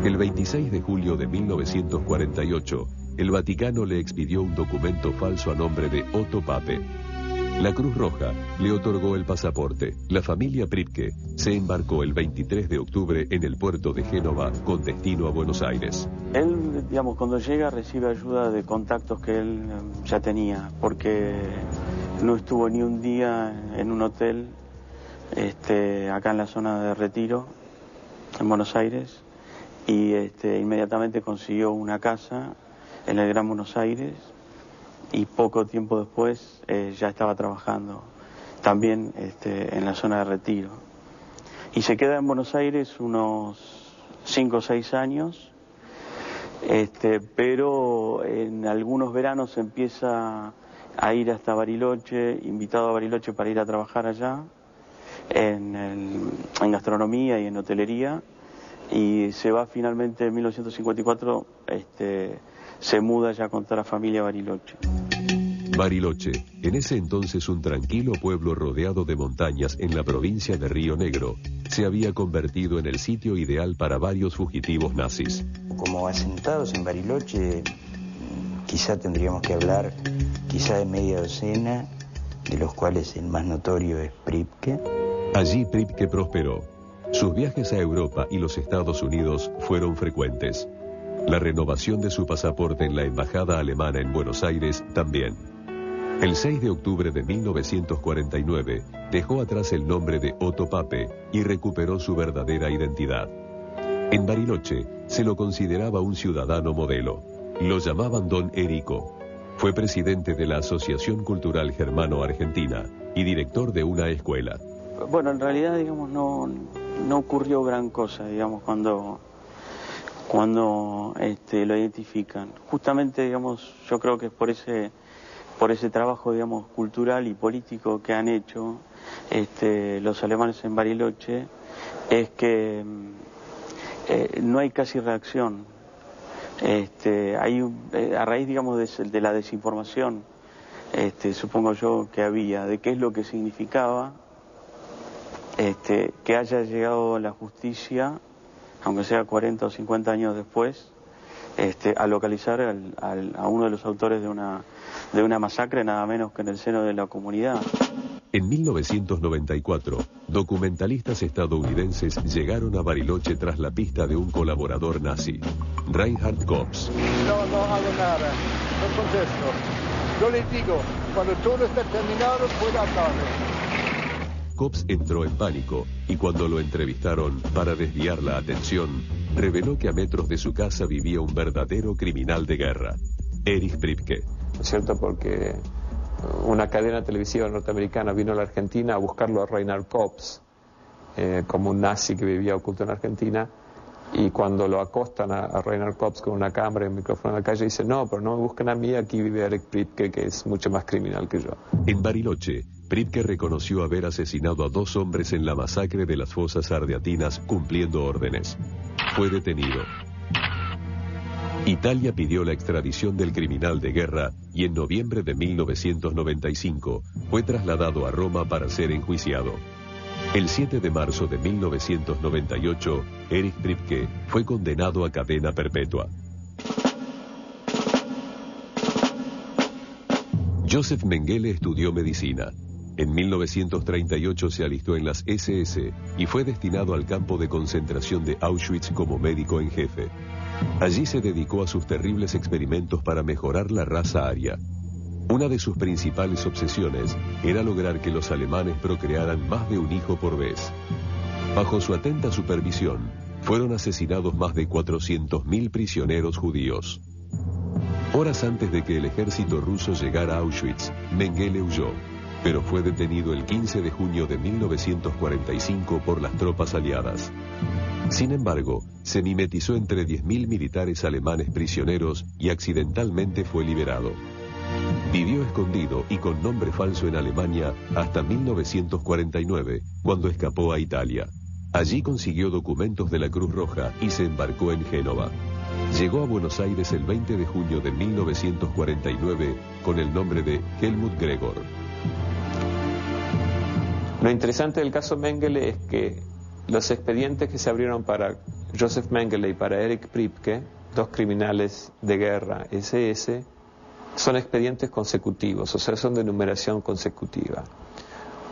El 26 de julio de 1948, el Vaticano le expidió un documento falso a nombre de Otto Pape. La Cruz Roja le otorgó el pasaporte. La familia Pripke se embarcó el 23 de octubre en el puerto de Génova con destino a Buenos Aires. Él, digamos, cuando llega recibe ayuda de contactos que él ya tenía, porque no estuvo ni un día en un hotel acá en la zona de Retiro, en Buenos Aires, y inmediatamente consiguió una casa en el Gran Buenos Aires, y poco tiempo después ya estaba trabajando también en la zona de Retiro. Y se queda en Buenos Aires unos 5 o 6 años, pero en algunos veranos empieza a ir hasta Bariloche, invitado a Bariloche para ir a trabajar allá, en gastronomía y en hotelería, y se va finalmente en 1954, se muda ya con toda la familia a Bariloche. Bariloche, en ese entonces un tranquilo pueblo rodeado de montañas en la provincia de Río Negro, se había convertido en el sitio ideal para varios fugitivos nazis. Como asentados en Bariloche, quizá tendríamos que hablar de media docena, de los cuales el más notorio es Pripke. Allí Pripke prosperó. Sus viajes a Europa y los Estados Unidos fueron frecuentes. La renovación de su pasaporte en la embajada alemana en Buenos Aires también. El 6 de octubre de 1949 dejó atrás el nombre de Otto Pape y recuperó su verdadera identidad. En Bariloche se lo consideraba un ciudadano modelo. Lo llamaban Don Erico. Fue presidente de la Asociación Cultural Germano-Argentina y director de una escuela. Bueno, en realidad, digamos, no ocurrió gran cosa, digamos, cuando lo identifican. Justamente, digamos, yo creo que es por ese trabajo, digamos, cultural y político que han hecho los alemanes en Bariloche, es que no hay casi reacción. A raíz, digamos, de la desinformación, supongo yo que había, de qué es lo que significaba que haya llegado la justicia, aunque sea 40 o 50 años después, a localizar a uno de los autores de una masacre, nada menos que en el seno de la comunidad. En 1994, documentalistas estadounidenses llegaron a Bariloche tras la pista de un colaborador nazi, Reinhard Kops. No hago nada, no contesto. Yo les digo, cuando todo está terminado, puedo hablarle. Kops entró en pánico y cuando lo entrevistaron para desviar la atención, reveló que a metros de su casa vivía un verdadero criminal de guerra, Erich Pripke. ¿No es cierto? Porque una cadena televisiva norteamericana vino a la Argentina a buscarlo a Reinhard Kops, como un nazi que vivía oculto en Argentina, y cuando lo acostan a Reinhard Kops con una cámara y un micrófono en la calle, dice, no, pero no me busquen a mí, aquí vive Erich Pripke, que es mucho más criminal que yo. En Bariloche, Pripke reconoció haber asesinado a 2 hombres en la masacre de las fosas ardeatinas cumpliendo órdenes. Fue detenido. Italia pidió la extradición del criminal de guerra y en noviembre de 1995 fue trasladado a Roma para ser enjuiciado. El 7 de marzo de 1998, Erich Pripke fue condenado a cadena perpetua. Joseph Mengele estudió medicina. En 1938 se alistó en las SS y fue destinado al campo de concentración de Auschwitz como médico en jefe. Allí se dedicó a sus terribles experimentos para mejorar la raza aria. Una de sus principales obsesiones era lograr que los alemanes procrearan más de un hijo por vez. Bajo su atenta supervisión, fueron asesinados más de 400.000 prisioneros judíos. Horas antes de que el ejército ruso llegara a Auschwitz, Mengele huyó, pero fue detenido el 15 de junio de 1945 por las tropas aliadas. Sin embargo, se mimetizó entre 10.000 militares alemanes prisioneros y accidentalmente fue liberado. Vivió escondido y con nombre falso en Alemania hasta 1949, cuando escapó a Italia. Allí consiguió documentos de la Cruz Roja y se embarcó en Génova. Llegó a Buenos Aires el 20 de junio de 1949 con el nombre de Helmut Gregor. Lo interesante del caso Mengele es que los expedientes que se abrieron para Joseph Mengele y para Erich Pripke, 2 criminales de guerra SS, son expedientes consecutivos, o sea, son de numeración consecutiva.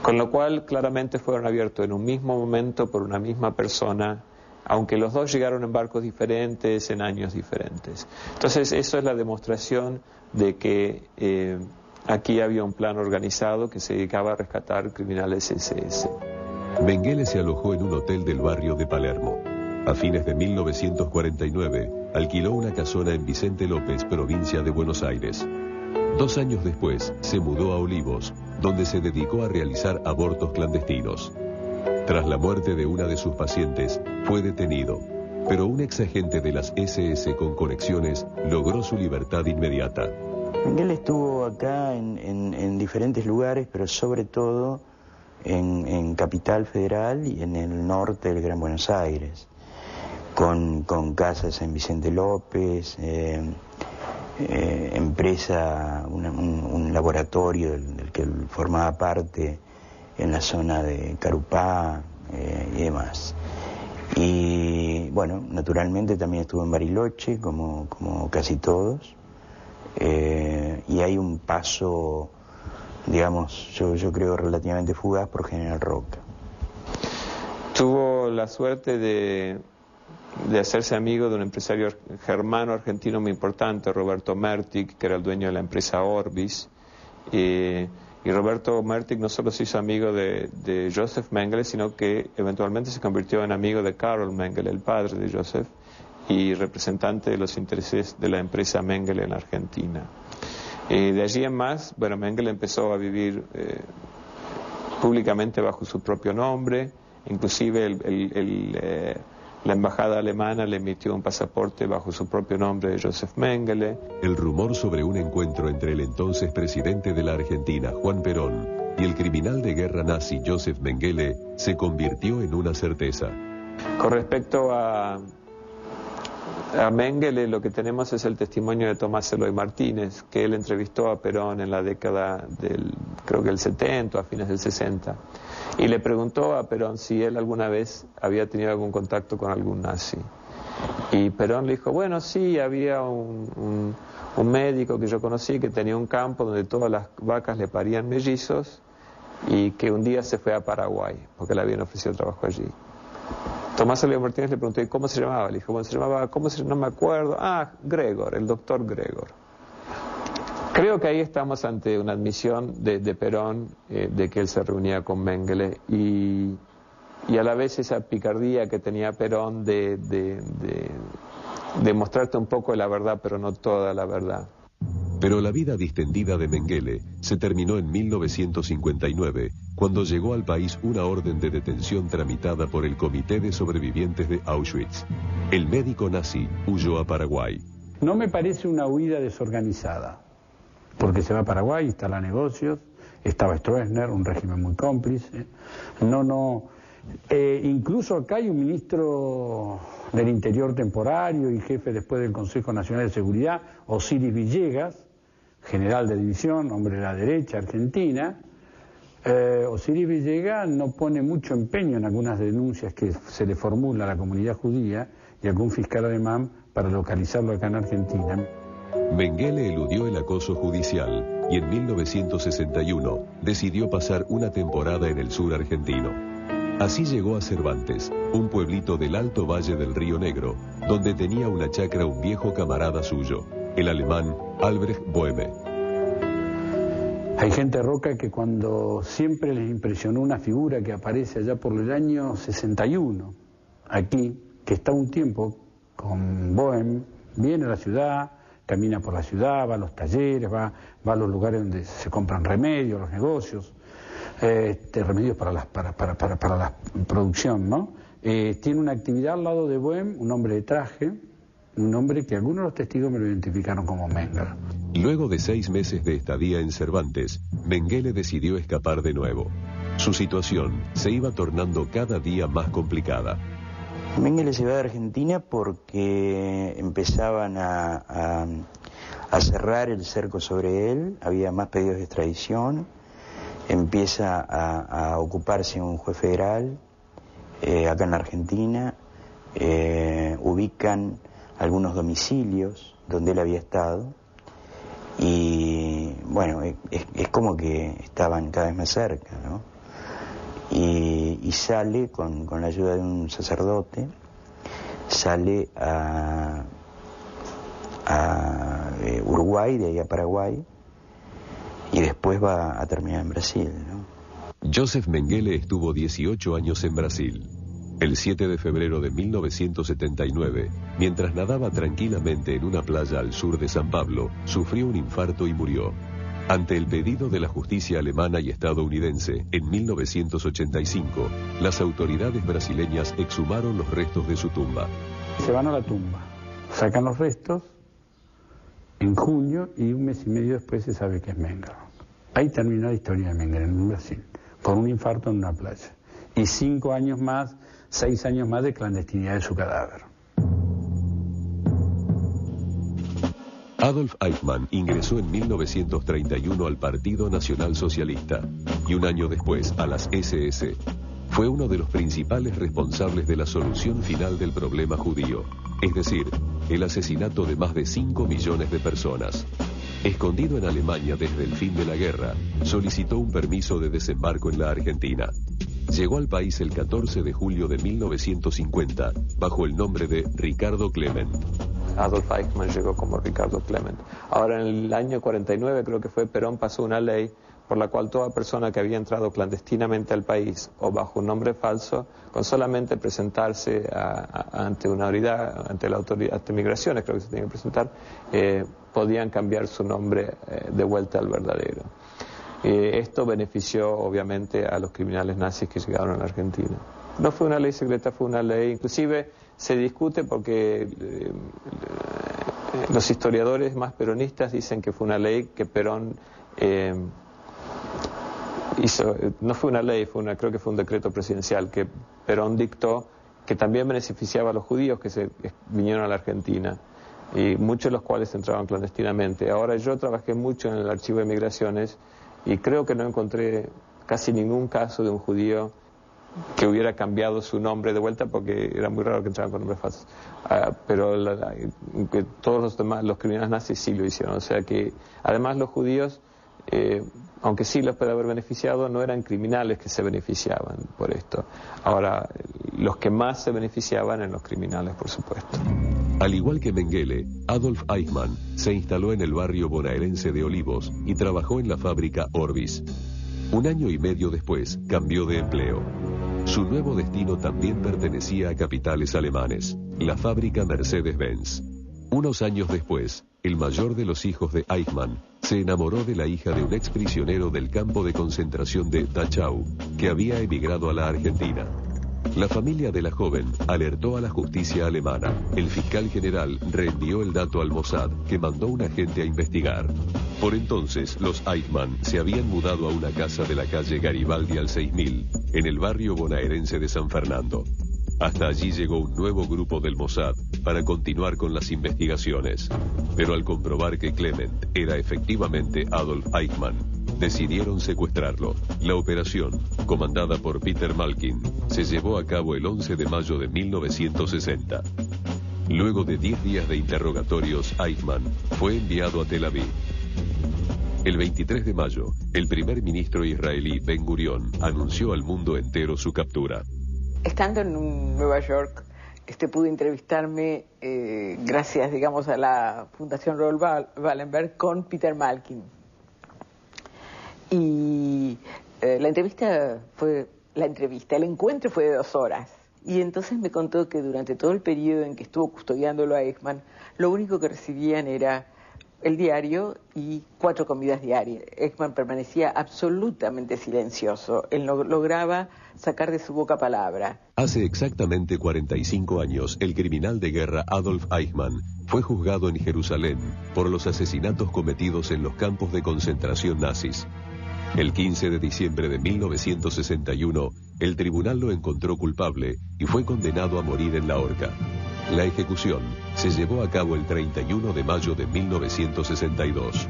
Con lo cual, claramente fueron abiertos en un mismo momento por una misma persona, aunque los dos llegaron en barcos diferentes, en años diferentes. Entonces, eso es la demostración de que aquí había un plan organizado que se dedicaba a rescatar criminales SS. Mengele se alojó en un hotel del barrio de Palermo. A fines de 1949, alquiló una casona en Vicente López, provincia de Buenos Aires. 2 años después, se mudó a Olivos, donde se dedicó a realizar abortos clandestinos. Tras la muerte de una de sus pacientes, fue detenido, pero un exagente de las SS con conexiones logró su libertad inmediata. Mengele estuvo acá en diferentes lugares, pero sobre todo en Capital Federal y en el norte del Gran Buenos Aires, con casas en Vicente López, empresa, un laboratorio del que él formaba parte en la zona de Carupá y demás. Y bueno, naturalmente también estuvo en Bariloche, como casi todos, y hay un paso, digamos, yo creo relativamente fugaz por General Roca. Tuvo la suerte de hacerse amigo de un empresario germano argentino muy importante, Roberto Mertig, que era el dueño de la empresa Orbis. Y Roberto Mertig no solo se hizo amigo de Joseph Mengele, sino que eventualmente se convirtió en amigo de Karl Mengele, el padre de Joseph, y representante de los intereses de la empresa Mengele en Argentina. De allí en más, bueno, Mengele empezó a vivir públicamente bajo su propio nombre, inclusive la embajada alemana le emitió un pasaporte bajo su propio nombre de Joseph Mengele. El rumor sobre un encuentro entre el entonces presidente de la Argentina, Juan Perón, y el criminal de guerra nazi Joseph Mengele se convirtió en una certeza. Con respecto a Mengele, lo que tenemos es el testimonio de Tomás Eloy Martínez, que él entrevistó a Perón en la década creo que el 70, a fines del 60, y le preguntó a Perón si él alguna vez había tenido algún contacto con algún nazi. Y Perón le dijo, bueno, sí, había un médico que yo conocí que tenía un campo donde todas las vacas le parían mellizos y que un día se fue a Paraguay porque le habían ofrecido trabajo allí. Tomás Eloy Martínez le preguntó, ¿y cómo se llamaba? Le dijo, bueno, se llamaba, no me acuerdo, Gregor, el doctor Gregor. Creo que ahí estamos ante una admisión de Perón, de que él se reunía con Mengele, y a la vez esa picardía que tenía Perón de mostrarte un poco de la verdad, pero no toda la verdad. Pero la vida distendida de Mengele se terminó en 1959, cuando llegó al país una orden de detención tramitada por el Comité de Sobrevivientes de Auschwitz. El médico nazi huyó a Paraguay. No me parece una huida desorganizada, porque se va a Paraguay, instala negocios, estaba Stroessner, un régimen muy cómplice. Incluso acá hay un ministro del Interior temporario y jefe después del Consejo Nacional de Seguridad, Osiris Villegas, general de división, hombre de la derecha argentina. Osiris Villegas no pone mucho empeño en algunas denuncias que se le formula a la comunidad judía y algún fiscal alemán para localizarlo acá en Argentina. Mengele eludió el acoso judicial y en 1961 decidió pasar una temporada en el sur argentino. Así llegó a Cervantes, un pueblito del Alto Valle del Río Negro, donde tenía una chacra un viejo camarada suyo, el alemán Albrecht Bohme. Hay gente, Roca, que cuando siempre les impresionó una figura que aparece allá por el año 61, aquí, que está un tiempo con Bohme, viene a la ciudad, camina por la ciudad, va a los talleres, va a los lugares donde se compran remedios, los negocios, remedios para la producción, ¿no? Tiene una actividad al lado de Bohme, un hombre de traje, un hombre que algunos de los testigos me lo identificaron como Mengele. Luego de 6 meses de estadía en Cervantes, Mengele decidió escapar de nuevo. Su situación se iba tornando cada día más complicada. Mengele se va de Argentina porque empezaban a cerrar el cerco sobre él, había más pedidos de extradición, empieza a ocuparse un juez federal acá en la Argentina, ubican algunos domicilios donde él había estado Y bueno, es como que estaban cada vez más cerca, ¿no? Y sale con la ayuda de un sacerdote, sale a Uruguay, de ahí a Paraguay, y después va a terminar en Brasil, ¿no? Joseph Mengele estuvo 18 años en Brasil. El 7 de febrero de 1979, mientras nadaba tranquilamente en una playa al sur de San Pablo, sufrió un infarto y murió. Ante el pedido de la justicia alemana y estadounidense, en 1985, las autoridades brasileñas exhumaron los restos de su tumba. Se van a la tumba, sacan los restos en junio y un mes y medio después se sabe que es Mengele. Ahí terminó la historia de Mengele en Brasil, con un infarto en una playa. Y 6 años más de clandestinidad de su cadáver. Adolf Eichmann ingresó en 1931 al Partido Nacional Socialista y un año después a las SS. Fue uno de los principales responsables de la solución final del problema judío, es decir, el asesinato de más de 5 millones de personas. Escondido en Alemania desde el fin de la guerra, solicitó un permiso de desembarco en la Argentina. Llegó al país el 14 de julio de 1950 bajo el nombre de Ricardo Klement. Adolf Eichmann llegó como Ricardo Klement. Ahora, en el año 49, creo que fue, Perón pasó una ley por la cual toda persona que había entrado clandestinamente al país o bajo un nombre falso, con solamente presentarse ante una autoridad, ante la autoridad, ante migraciones, creo que se tenía que presentar, podían cambiar su nombre de vuelta al verdadero. Esto benefició obviamente a los criminales nazis que llegaron a la Argentina. No fue una ley secreta, fue una ley, inclusive se discute porque los historiadores más peronistas dicen que fue una ley que Perón hizo. No fue una ley, creo que fue un decreto presidencial que Perón dictó, que también beneficiaba a los judíos que vinieron a la Argentina, y muchos de los cuales entraban clandestinamente. Ahora, yo trabajé mucho en el archivo de migraciones y creo que no encontré casi ningún caso de un judío que hubiera cambiado su nombre de vuelta, porque era muy raro que entraran con nombres falsos. Pero que todos los demás, los criminales nazis sí lo hicieron. O sea que, además, los judíos, aunque sí los puede haber beneficiado, no eran criminales que se beneficiaban por esto. Ahora, los que más se beneficiaban eran los criminales, por supuesto. Al igual que Mengele, Adolf Eichmann se instaló en el barrio bonaerense de Olivos y trabajó en la fábrica Orbis. 1 año y medio después, cambió de empleo. Su nuevo destino también pertenecía a capitales alemanes, la fábrica Mercedes-Benz. Unos años después, el mayor de los hijos de Eichmann se enamoró de la hija de un exprisionero del campo de concentración de Dachau, que había emigrado a la Argentina. La familia de la joven alertó a la justicia alemana. El fiscal general reenvió el dato al Mossad, que mandó un agente a investigar. Por entonces, los Eichmann se habían mudado a una casa de la calle Garibaldi al 6000, en el barrio bonaerense de San Fernando. Hasta allí llegó un nuevo grupo del Mossad para continuar con las investigaciones. Pero al comprobar que Klement era efectivamente Adolf Eichmann, decidieron secuestrarlo. La operación, comandada por Peter Malkin, se llevó a cabo el 11 de mayo de 1960. Luego de 10 días de interrogatorios, Eichmann fue enviado a Tel Aviv. El 23 de mayo, el primer ministro israelí Ben Gurión anunció al mundo entero su captura. Estando en Nueva York, pude entrevistarme, gracias, digamos, a la Fundación Raoul Wallenberg, con Peter Malkin. Y el encuentro fue de 2 horas. Y entonces me contó que durante todo el periodo en que estuvo custodiándolo a Eichmann, lo único que recibían era el diario y 4 comidas diarias. Eichmann permanecía absolutamente silencioso. Él no lograba sacar de su boca palabra. Hace exactamente 45 años, el criminal de guerra Adolf Eichmann fue juzgado en Jerusalén por los asesinatos cometidos en los campos de concentración nazis. El 15 de diciembre de 1961, el tribunal lo encontró culpable y fue condenado a morir en la horca. La ejecución se llevó a cabo el 31 de mayo de 1962.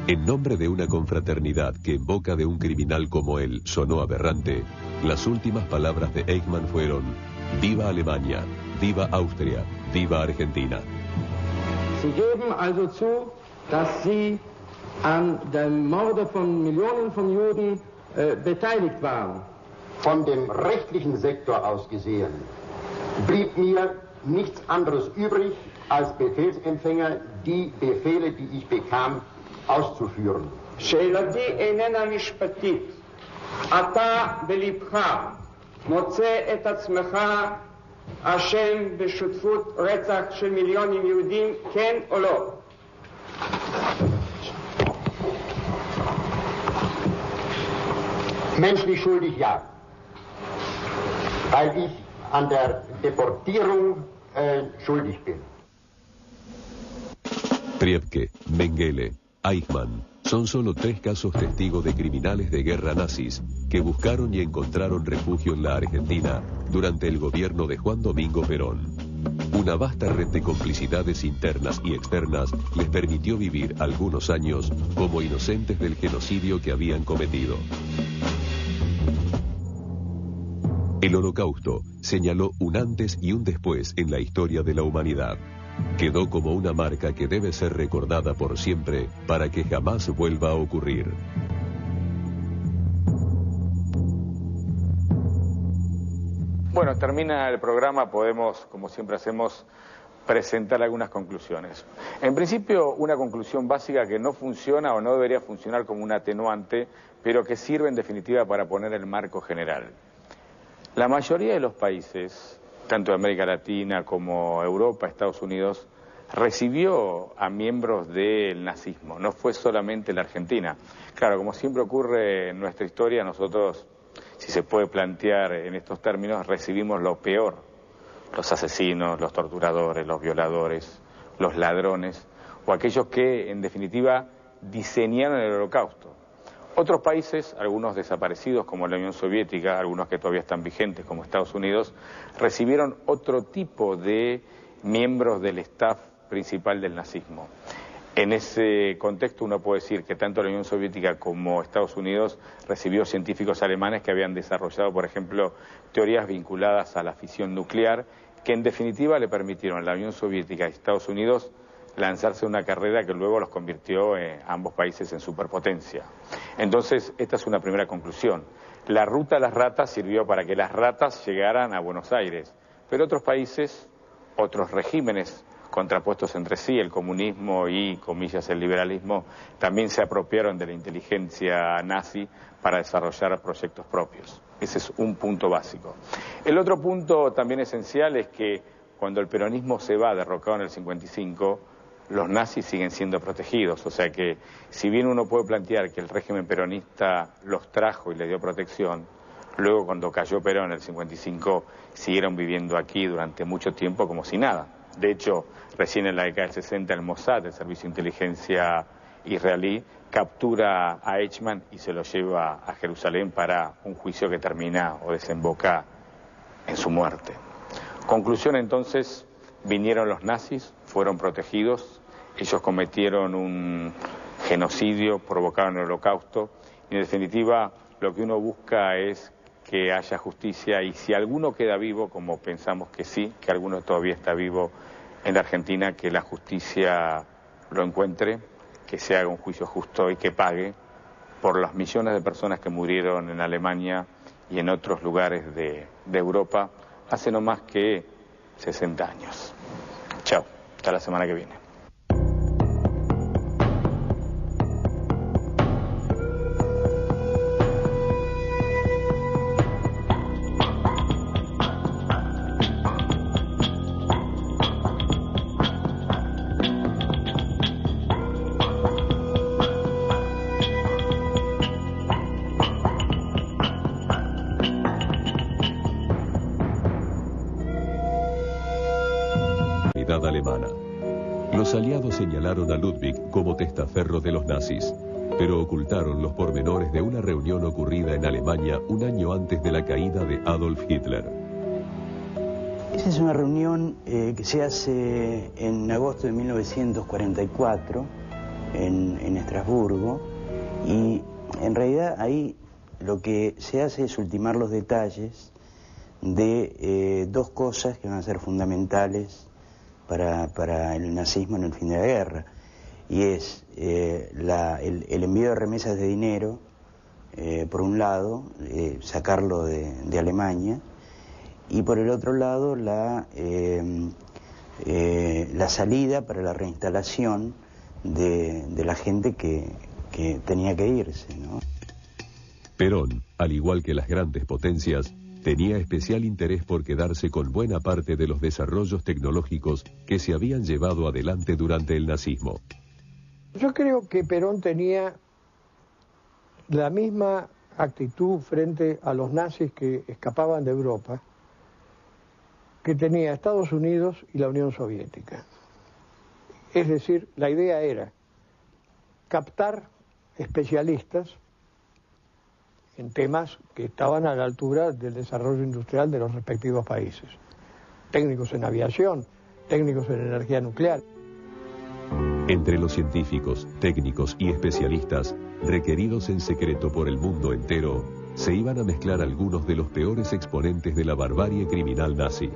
En nombre de una confraternidad que en boca de un criminal como él sonó aberrante, las últimas palabras de Eichmann fueron: «Viva Alemania, viva Austria, viva Argentina». Sie geben also zu, dass sie an dem Morde von Millionen von Juden beteiligt waren. Von dem rechtlichen Sektor aus gesehen blieb mir nichts anderes übrig, als Befehlsempfänger die Befehle, die ich bekam, auszuführen. שאלתי איננה משפטית. אתה בלבך מוצא את עצמך אשם בשותפות רצח של מיליונים יהודים, כן או לא? Menschlich schuldig, ja. Weil ich an der Deportierung schuldig bin. Priebke, Mengele, Eichmann son solo 3 casos testigos de criminales de guerra nazis que buscaron y encontraron refugio en la Argentina durante el gobierno de Juan Domingo Perón. Una vasta red de complicidades internas y externas les permitió vivir algunos años como inocentes del genocidio que habían cometido. El Holocausto señaló un antes y un después en la historia de la humanidad. Quedó como una marca que debe ser recordada por siempre para que jamás vuelva a ocurrir. Bueno, termina el programa, podemos, como siempre hacemos, presentar algunas conclusiones. En principio, una conclusión básica que no funciona o no debería funcionar como un atenuante, pero que sirve en definitiva para poner el marco general. La mayoría de los países, tanto de América Latina como Europa, Estados Unidos, recibió a miembros del nazismo, no fue solamente la Argentina. Claro, como siempre ocurre en nuestra historia, nosotros, si se puede plantear en estos términos, recibimos lo peor: los asesinos, los torturadores, los violadores, los ladrones, o aquellos que, en definitiva, diseñaron el Holocausto. Otros países, algunos desaparecidos como la Unión Soviética, algunos que todavía están vigentes como Estados Unidos, recibieron otro tipo de miembros del staff principal del nazismo. En ese contexto uno puede decir que tanto la Unión Soviética como Estados Unidos recibió científicos alemanes que habían desarrollado, por ejemplo, teorías vinculadas a la fisión nuclear, que en definitiva le permitieron a la Unión Soviética y Estados Unidos lanzarse una carrera que luego los convirtió ambos países en superpotencia. Entonces, esta es una primera conclusión. La ruta de las ratas sirvió para que las ratas llegaran a Buenos Aires, pero otros países, otros regímenes contrapuestos entre sí, el comunismo y, comillas, el liberalismo, también se apropiaron de la inteligencia nazi para desarrollar proyectos propios. Ese es un punto básico. El otro punto también esencial es que cuando el peronismo se va derrocado en el 55, los nazis siguen siendo protegidos, o sea que si bien uno puede plantear que el régimen peronista los trajo y les dio protección, luego cuando cayó Perón en el 55 siguieron viviendo aquí durante mucho tiempo como si nada. De hecho, recién en la década del 60 el Mossad, el Servicio de Inteligencia israelí, captura a Eichmann y se lo lleva a Jerusalén para un juicio que termina o desemboca en su muerte. Conclusión entonces, vinieron los nazis, fueron protegidos, ellos cometieron un genocidio, provocaron el Holocausto, y en definitiva lo que uno busca es que haya justicia, y si alguno queda vivo, como pensamos que sí, que alguno todavía está vivo en la Argentina, que la justicia lo encuentre, que se haga un juicio justo y que pague por los millones de personas que murieron en Alemania y en otros lugares de Europa hace no más que 60 años. Chao, hasta la semana que viene. Alemana. Los aliados señalaron a Ludwig como testaferro de los nazis, pero ocultaron los pormenores de una reunión ocurrida en Alemania un año antes de la caída de Adolf Hitler. Esa es una reunión que se hace en agosto de 1944 en Estrasburgo, y en realidad ahí lo que se hace es ultimar los detalles de dos cosas que van a ser fundamentales para el nazismo en el fin de la guerra. y es el envío de remesas de dinero, por un lado, sacarlo de Alemania, y por el otro lado la salida para la reinstalación de la gente que tenía que irse, ¿no? Perón, al igual que las grandes potencias, tenía especial interés por quedarse con buena parte de los desarrollos tecnológicos que se habían llevado adelante durante el nazismo. Yo creo que Perón tenía la misma actitud frente a los nazis que escapaban de Europa que tenía Estados Unidos y la Unión Soviética. Es decir, la idea era captar especialistas en temas que estaban a la altura del desarrollo industrial de los respectivos países. Técnicos en aviación, técnicos en energía nuclear. Entre los científicos, técnicos y especialistas, requeridos en secreto por el mundo entero, se iban a mezclar algunos de los peores exponentes de la barbarie criminal nazi.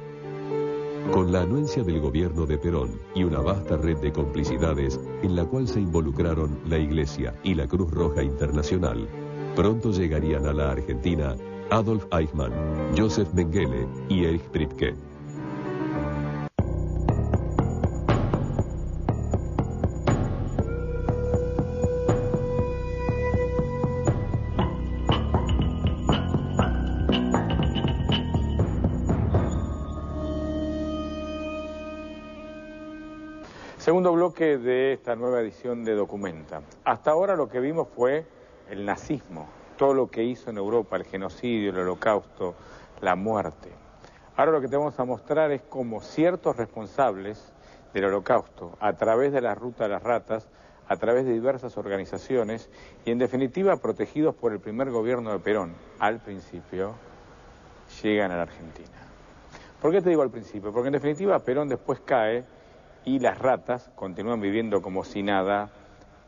Con la anuencia del gobierno de Perón y una vasta red de complicidades en la cual se involucraron la Iglesia y la Cruz Roja Internacional, pronto llegarían a la Argentina Adolf Eichmann, Joseph Mengele y Erich Priebke. Segundo bloque de esta nueva edición de Documenta. Hasta ahora lo que vimos fue el nazismo, todo lo que hizo en Europa, el genocidio, el holocausto, la muerte. Ahora lo que te vamos a mostrar es cómo ciertos responsables del holocausto, a través de la Ruta de las Ratas, a través de diversas organizaciones y en definitiva protegidos por el primer gobierno de Perón, al principio, llegan a la Argentina. ¿Por qué te digo al principio? Porque en definitiva Perón después cae y las ratas continúan viviendo como si nada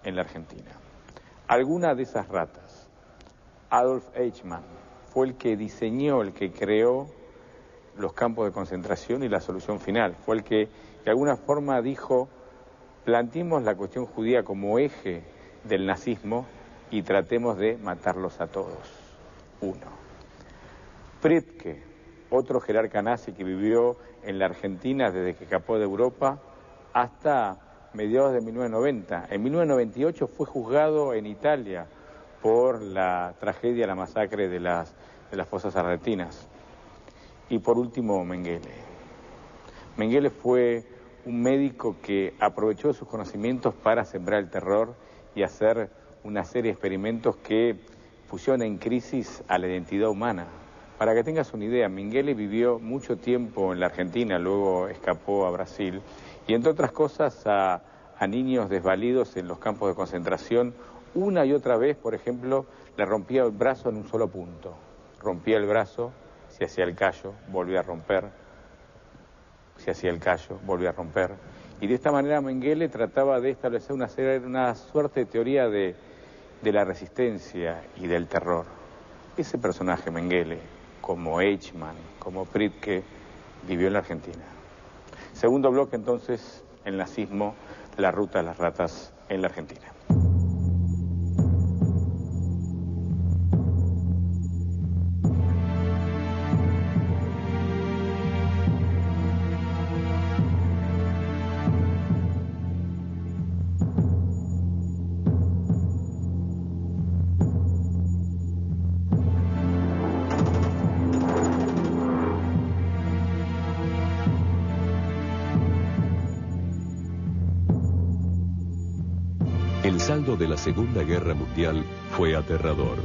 en la Argentina. Alguna de esas ratas, Adolf Eichmann, fue el que diseñó, el que creó los campos de concentración y la solución final. Fue el que de alguna forma dijo, planteemos la cuestión judía como eje del nazismo y tratemos de matarlos a todos. Uno. Priebke, otro jerarca nazi que vivió en la Argentina desde que escapó de Europa hasta mediados de 1990. En 1998 fue juzgado en Italia por la tragedia, la masacre de las fosas argentinas. Y por último, Mengele. Mengele fue un médico que aprovechó sus conocimientos para sembrar el terror y hacer una serie de experimentos que pusieron en crisis a la identidad humana. Para que tengas una idea, Mengele vivió mucho tiempo en la Argentina, luego escapó a Brasil, y entre otras cosas a niños desvalidos en los campos de concentración, una y otra vez, por ejemplo, le rompía el brazo en un solo punto. Rompía el brazo, se hacía el callo, volvía a romper, se hacía el callo, volvía a romper. Y de esta manera Mengele trataba de establecer una suerte de teoría de la resistencia y del terror. Ese personaje, Mengele, como Eichmann, como Priebke, vivió en la Argentina. Segundo bloque, entonces, el nazismo, la ruta de las ratas en la Argentina. El saldo de la Segunda Guerra Mundial fue aterrador.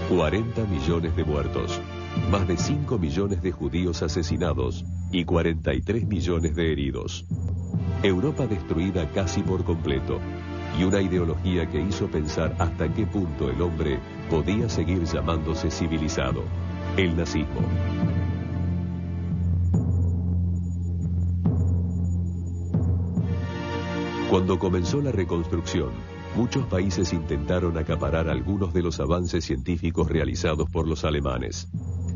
40 millones de muertos, más de 5 millones de judíos asesinados y 43 millones de heridos. Europa destruida casi por completo y una ideología que hizo pensar hasta qué punto el hombre podía seguir llamándose civilizado, el nazismo. Cuando comenzó la reconstrucción, muchos países intentaron acaparar algunos de los avances científicos realizados por los alemanes.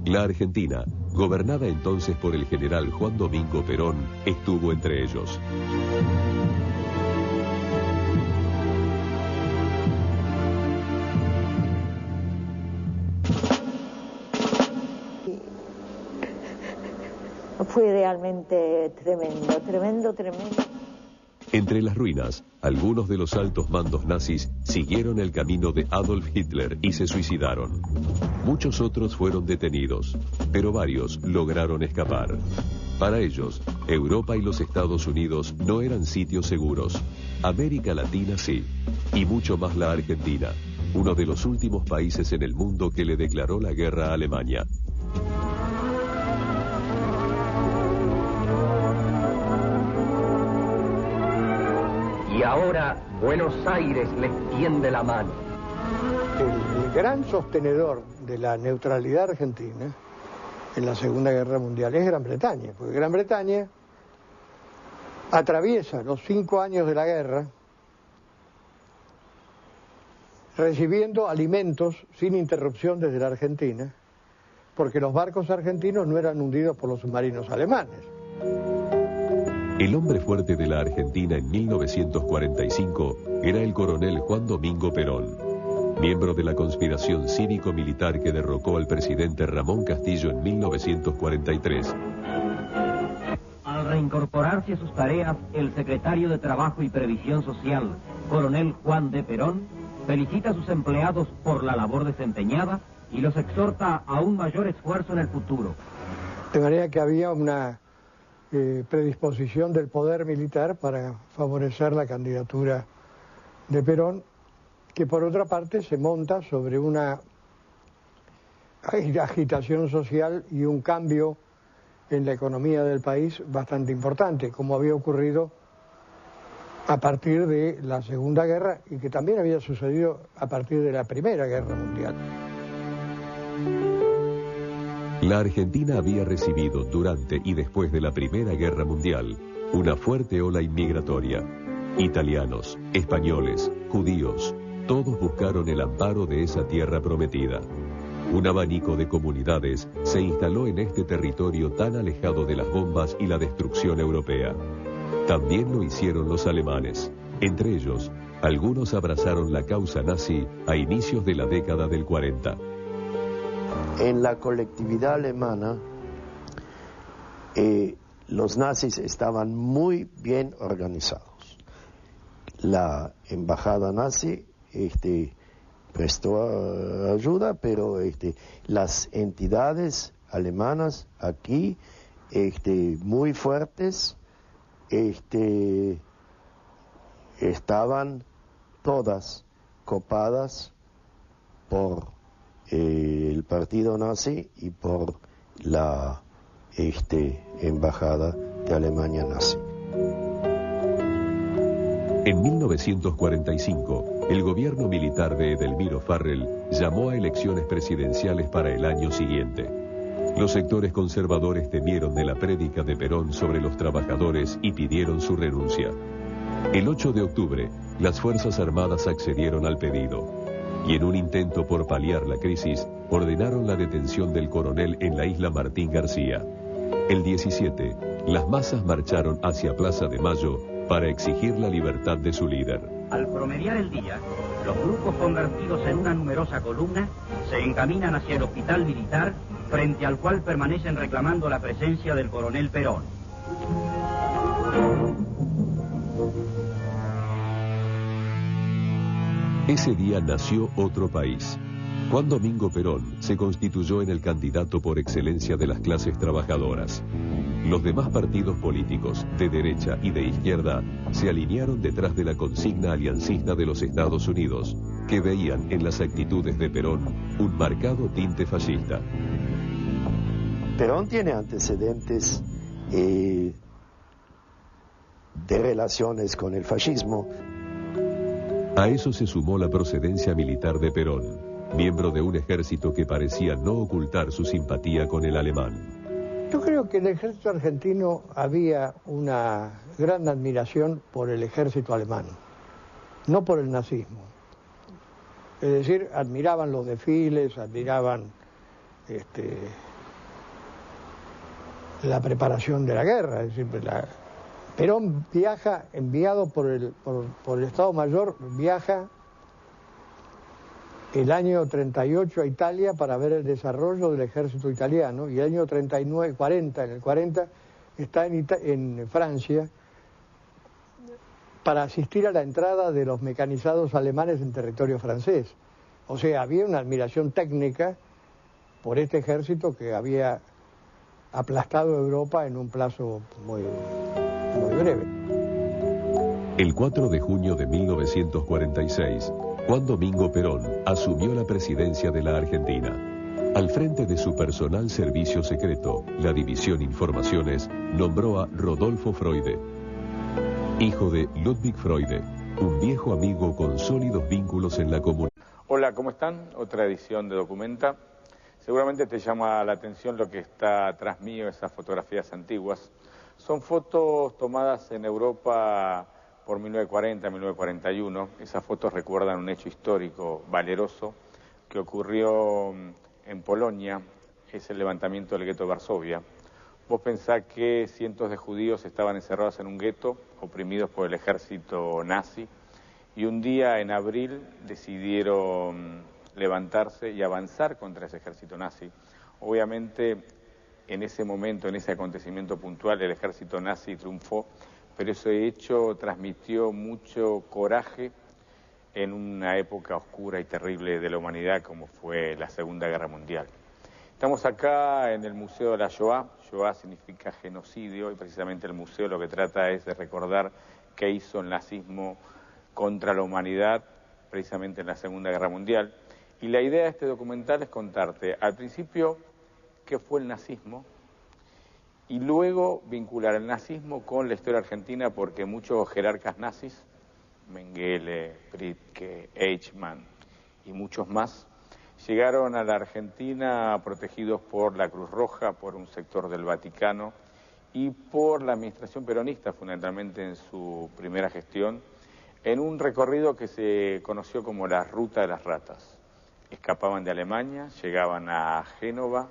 La Argentina, gobernada entonces por el general Juan Domingo Perón, estuvo entre ellos. Fue realmente tremendo, tremendo, tremendo. Entre las ruinas, algunos de los altos mandos nazis siguieron el camino de Adolf Hitler y se suicidaron. Muchos otros fueron detenidos, pero varios lograron escapar. Para ellos, Europa y los Estados Unidos no eran sitios seguros. América Latina sí, y mucho más la Argentina, uno de los últimos países en el mundo que le declaró la guerra a Alemania. Y ahora Buenos Aires les tiende la mano. El gran sostenedor de la neutralidad argentina en la Segunda Guerra Mundial es Gran Bretaña, porque Gran Bretaña atraviesa los 5 años de la guerra recibiendo alimentos sin interrupción desde la Argentina, porque los barcos argentinos no eran hundidos por los submarinos alemanes. El hombre fuerte de la Argentina en 1945 era el coronel Juan Domingo Perón, miembro de la conspiración cívico-militar que derrocó al presidente Ramón Castillo en 1943. Al reincorporarse a sus tareas, el secretario de Trabajo y Previsión Social, coronel Juan de Perón, felicita a sus empleados por la labor desempeñada y los exhorta a un mayor esfuerzo en el futuro. De manera que había una predisposición del poder militar para favorecer la candidatura de Perón, que por otra parte se monta sobre una agitación social y un cambio en la economía del país bastante importante, como había ocurrido a partir de la Segunda Guerra y que también había sucedido a partir de la Primera Guerra Mundial. La Argentina había recibido durante y después de la Primera Guerra Mundial una fuerte ola inmigratoria. Italianos, españoles, judíos, todos buscaron el amparo de esa tierra prometida. Un abanico de comunidades se instaló en este territorio tan alejado de las bombas y la destrucción europea. También lo hicieron los alemanes. Entre ellos, algunos abrazaron la causa nazi a inicios de la década del 40. En la colectividad alemana, los nazis estaban muy bien organizados. La embajada nazi prestó ayuda, pero las entidades alemanas aquí, muy fuertes, estaban todas copadas por el partido nazi y por la embajada de Alemania nazi. En 1945, el gobierno militar de Edelmiro Farrell llamó a elecciones presidenciales para el año siguiente. Los sectores conservadores temieron de la prédica de Perón sobre los trabajadores y pidieron su renuncia. El 8 de octubre, las Fuerzas Armadas accedieron al pedido y en un intento por paliar la crisis, ordenaron la detención del coronel en la isla Martín García. El 17, las masas marcharon hacia Plaza de Mayo para exigir la libertad de su líder. Al promediar el día, los grupos convertidos en una numerosa columna se encaminan hacia el hospital militar, frente al cual permanecen reclamando la presencia del coronel Perón. Ese día nació otro país. Juan Domingo Perón se constituyó en el candidato por excelencia de las clases trabajadoras. Los demás partidos políticos, de derecha y de izquierda, se alinearon detrás de la consigna aliancista de los Estados Unidos, que veían en las actitudes de Perón un marcado tinte fascista. Perón tiene antecedentes de relaciones con el fascismo. A eso se sumó la procedencia militar de Perón, miembro de un ejército que parecía no ocultar su simpatía con el alemán. Yo creo que en el ejército argentino había una gran admiración por el ejército alemán, no por el nazismo. Es decir, admiraban los desfiles, admiraban la preparación de la guerra. Es decir, Perón viaja, enviado por el Estado Mayor, viaja el año 38 a Italia para ver el desarrollo del ejército italiano, y el año 39, 40, en el 40 está en Francia para asistir a la entrada de los mecanizados alemanes en territorio francés. O sea, había una admiración técnica por este ejército que había aplastado Europa en un plazo muy breve. El 4 de junio de 1946, Juan Domingo Perón asumió la presidencia de la Argentina. Al frente de su personal servicio secreto, la División Informaciones nombró a Rodolfo Freude, hijo de Ludwig Freude, un viejo amigo con sólidos vínculos en la comunidad. Hola, ¿cómo están? Otra edición de Documenta. Seguramente te llama la atención lo que está atrás mío, esas fotografías antiguas. Son fotos tomadas en Europa por 1940, 1941. Esas fotos recuerdan un hecho histórico valeroso que ocurrió en Polonia, es el levantamiento del gueto de Varsovia. Vos pensás que cientos de judíos estaban encerrados en un gueto, oprimidos por el ejército nazi, y un día en abril decidieron levantarse y avanzar contra ese ejército nazi. Obviamente, en ese momento, en ese acontecimiento puntual, el ejército nazi triunfó, pero ese hecho transmitió mucho coraje en una época oscura y terrible de la humanidad como fue la Segunda Guerra Mundial. Estamos acá en el Museo de la Shoah. Shoah significa genocidio y precisamente el museo lo que trata es de recordar qué hizo el nazismo contra la humanidad precisamente en la Segunda Guerra Mundial. Y la idea de este documental es contarte al principio qué fue el nazismo y luego vincular el nazismo con la historia argentina, porque muchos jerarcas nazis, Mengele, Pritzker, Eichmann y muchos más, llegaron a la Argentina protegidos por la Cruz Roja, por un sector del Vaticano y por la administración peronista, fundamentalmente en su primera gestión, en un recorrido que se conoció como la Ruta de las Ratas. Escapaban de Alemania, llegaban a Génova,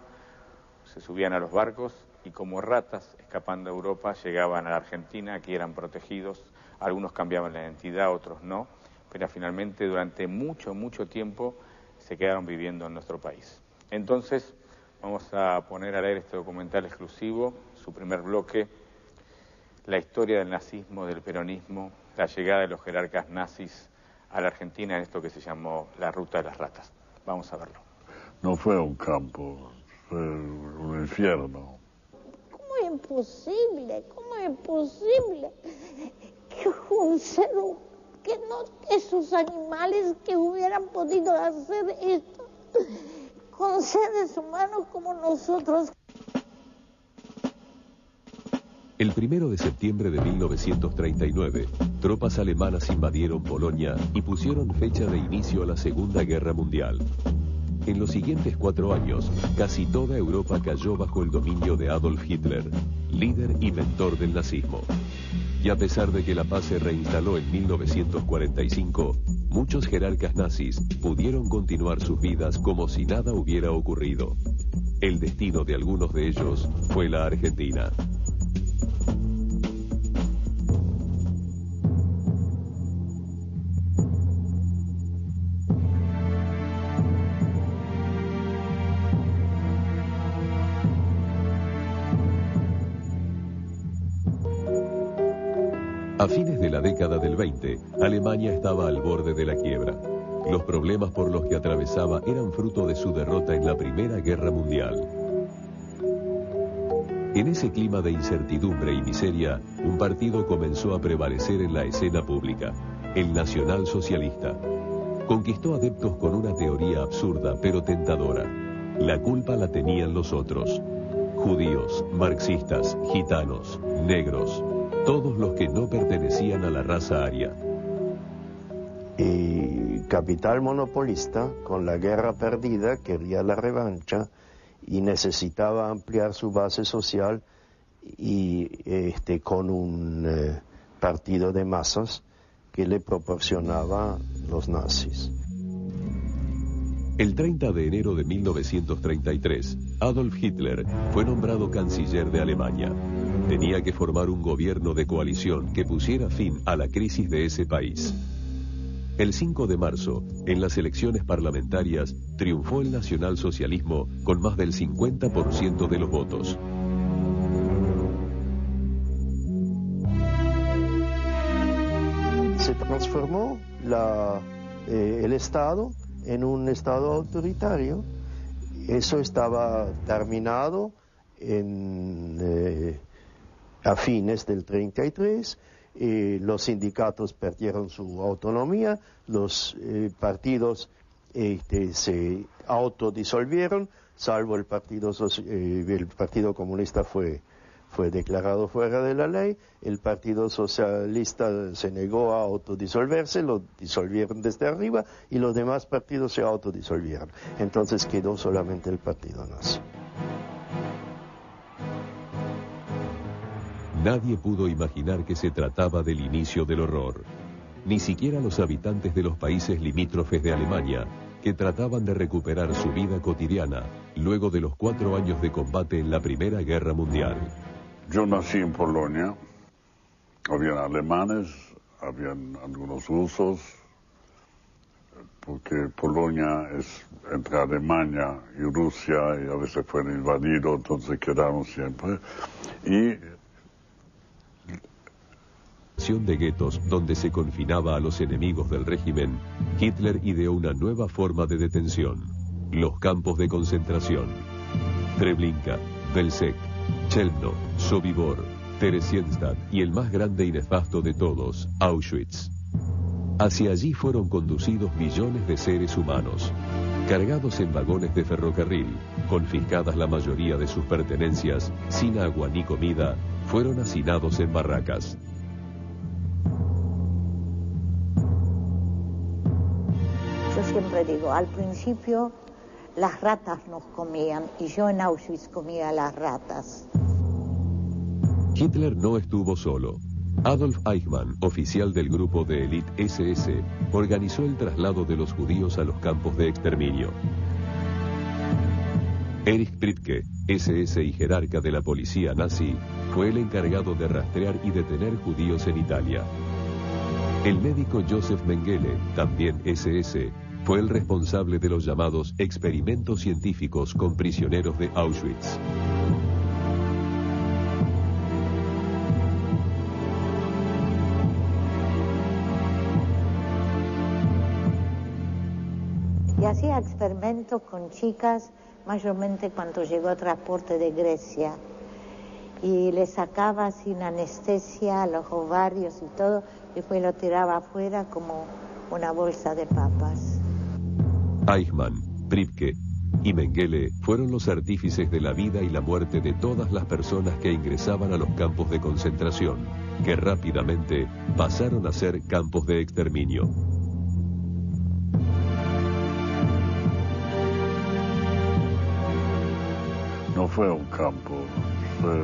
se subían a los barcos y como ratas, escapando de Europa, llegaban a la Argentina, aquí eran protegidos, algunos cambiaban la identidad, otros no, pero finalmente durante mucho tiempo se quedaron viviendo en nuestro país. Entonces, vamos a poner a leer este documental exclusivo, su primer bloque, la historia del nazismo, del peronismo, la llegada de los jerarcas nazis a la Argentina en esto que se llamó la Ruta de las Ratas. Vamos a verlo. No fue un campo, fue un infierno. ¿Cómo es posible? ¿Cómo es posible que un ser humano, que no esos animales que hubieran podido hacer esto con seres humanos como nosotros? El 1 de septiembre de 1939, tropas alemanas invadieron Polonia y pusieron fecha de inicio a la Segunda Guerra Mundial. En los siguientes 4 años, casi toda Europa cayó bajo el dominio de Adolf Hitler, líder y mentor del nazismo. Y a pesar de que la paz se reinstaló en 1945, muchos jerarcas nazis pudieron continuar sus vidas como si nada hubiera ocurrido. El destino de algunos de ellos fue la Argentina. A fines de la década del 20, Alemania estaba al borde de la quiebra. Los problemas por los que atravesaba eran fruto de su derrota en la Primera Guerra Mundial. En ese clima de incertidumbre y miseria, un partido comenzó a prevalecer en la escena pública, el nacionalsocialista. Conquistó adeptos con una teoría absurda pero tentadora. La culpa la tenían los otros. Judíos, marxistas, gitanos, negros, todos los que no pertenecían a la raza aria. Y capital monopolista, con la guerra perdida, quería la revancha y necesitaba ampliar su base social y con un partido de masas que le proporcionaba los nazis. El 30 de enero de 1933, Adolf Hitler fue nombrado canciller de Alemania. Tenía que formar un gobierno de coalición que pusiera fin a la crisis de ese país. El 5 de marzo, en las elecciones parlamentarias, triunfó el nacionalsocialismo con más del 50% de los votos. Se transformó el Estado en un Estado autoritario. Eso estaba terminado a fines del 33. Los sindicatos perdieron su autonomía, los partidos se autodisolvieron, salvo el Partido Comunista fue declarado fuera de la ley, el Partido Socialista se negó a autodisolverse, lo disolvieron desde arriba y los demás partidos se autodisolvieron. Entonces quedó solamente el Partido Nazi. Nadie pudo imaginar que se trataba del inicio del horror. Ni siquiera los habitantes de los países limítrofes de Alemania, que trataban de recuperar su vida cotidiana luego de los 4 años de combate en la Primera Guerra Mundial. Yo nací en Polonia, habían alemanes, habían algunos rusos, porque Polonia es entre Alemania y Rusia y a veces fueron invadidos, entonces quedaron siempre. Y de guetos donde se confinaba a los enemigos del régimen, Hitler ideó una nueva forma de detención: los campos de concentración. Treblinka, Belzec, Chelmno, Sobibor, Theresienstadt y el más grande y nefasto de todos, Auschwitz. Hacia allí fueron conducidos millones de seres humanos, cargados en vagones de ferrocarril, confiscadas la mayoría de sus pertenencias, sin agua ni comida, fueron hacinados en barracas. Yo siempre digo, al principio las ratas nos comían y yo en Auschwitz comía las ratas. Hitler no estuvo solo. Adolf Eichmann, oficial del grupo de élite SS, organizó el traslado de los judíos a los campos de exterminio. Erich Priebke, SS y jerarca de la policía nazi, fue el encargado de rastrear y detener judíos en Italia. El médico Joseph Mengele, también SS, fue el responsable de los llamados experimentos científicos con prisioneros de Auschwitz. Y hacía experimentos con chicas, mayormente cuando llegó transporte de Grecia. Y le sacaba sin anestesia los ovarios y todo, y después lo tiraba afuera como una bolsa de papas. Eichmann, Priebke y Mengele fueron los artífices de la vida y la muerte de todas las personas que ingresaban a los campos de concentración, que rápidamente pasaron a ser campos de exterminio. no fue un campo, fue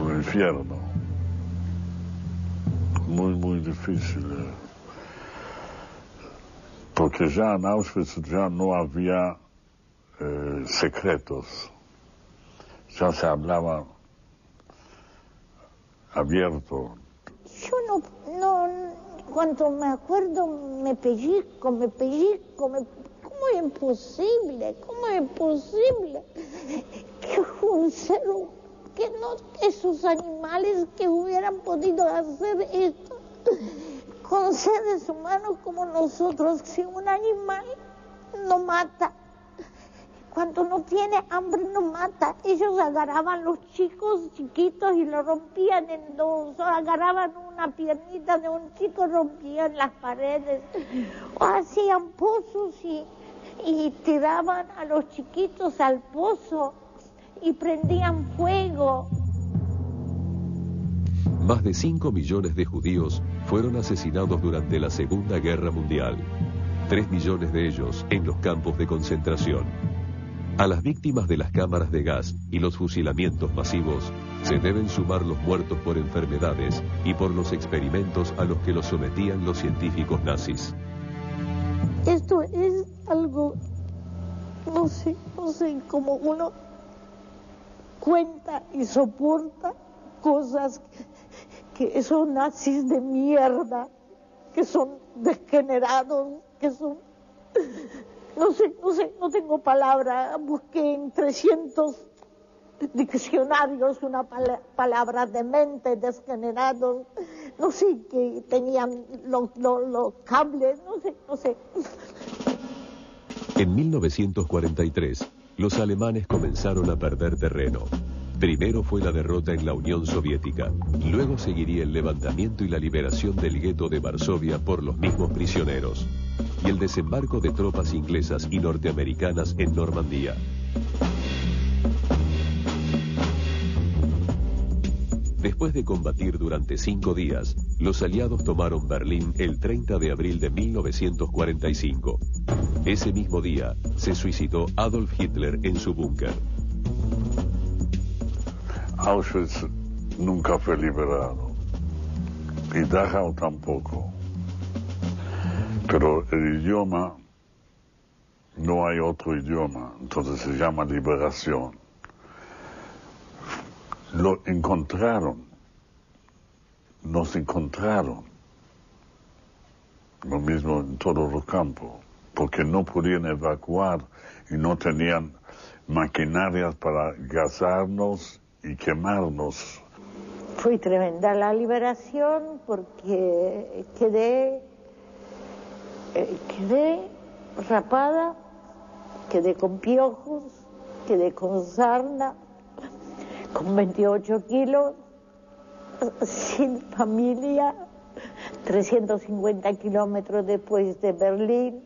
un infierno. Muy, muy difícil. Porque ya en Auschwitz ya no había secretos. Ya se hablaba abierto. Yo cuando me acuerdo me pellizco, ¿cómo es imposible? ¿Cómo es posible que un ser, que esos animales que hubieran podido hacer esto con seres humanos como nosotros? Si un animal no mata, cuando no tiene hambre no mata. Ellos agarraban los chicos chiquitos y lo rompían en dos, o agarraban una piernita de un chico, rompían las paredes, o hacían pozos y tiraban a los chiquitos al pozo y prendían fuego. Más de 5 millones de judíos fueron asesinados durante la Segunda Guerra Mundial. 3 millones de ellos en los campos de concentración. A las víctimas de las cámaras de gas y los fusilamientos masivos se deben sumar los muertos por enfermedades y por los experimentos a los que los sometían los científicos nazis. Esto es algo, no sé cómo uno cuenta y soporta cosas que son nazis de mierda. que son degenerados, que son... No tengo palabra. Busqué en 300 diccionarios una palabra demente, degenerados, no sé, que tenían los cables, no sé. En 1943, los alemanes comenzaron a perder terreno. Primero fue la derrota en la Unión Soviética, luego seguiría el levantamiento y la liberación del gueto de Varsovia por los mismos prisioneros, y el desembarco de tropas inglesas y norteamericanas en Normandía. Después de combatir durante 5 días, los aliados tomaron Berlín el 30 de abril de 1945. Ese mismo día, se suicidó Adolf Hitler en su búnker. Auschwitz nunca fue liberado y Dachau tampoco. Pero el idioma, no hay otro idioma, entonces se llama liberación. Lo encontraron, nos encontraron, lo mismo en todos los campos, porque no podían evacuar y no tenían maquinarias para gasarnos y quemarnos. Fue tremenda la liberación porque quedé rapada, quedé con piojos, quedé con sarna, con 28 kilos, sin familia, 350 kilómetros después de Berlín,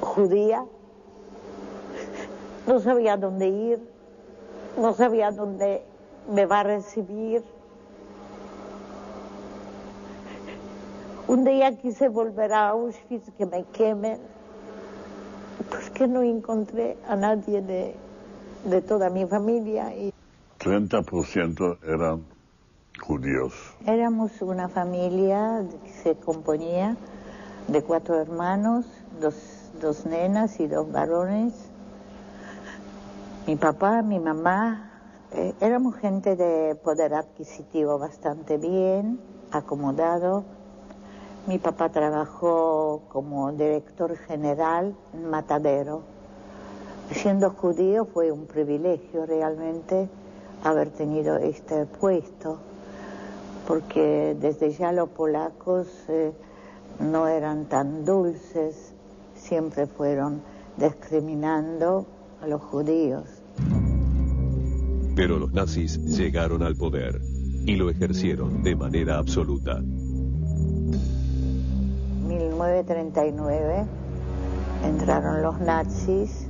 judía. No sabía dónde ir, no sabía dónde me va a recibir. Un día quise volver a Auschwitz, que me quemen, porque no encontré a nadie de toda mi familia. 30% eran judíos. Éramos una familia que se componía de 4 hermanos, dos nenas y 2 varones. Mi papá, mi mamá, éramos gente de poder adquisitivo bastante bien, acomodado. Mi papá trabajó como director general en Matadero. Siendo judío fue un privilegio realmente haber tenido este puesto, porque desde ya los polacos no eran tan dulces, siempre fueron discriminando a los judíos. Pero los nazis llegaron al poder y lo ejercieron de manera absoluta. 1939 entraron los nazis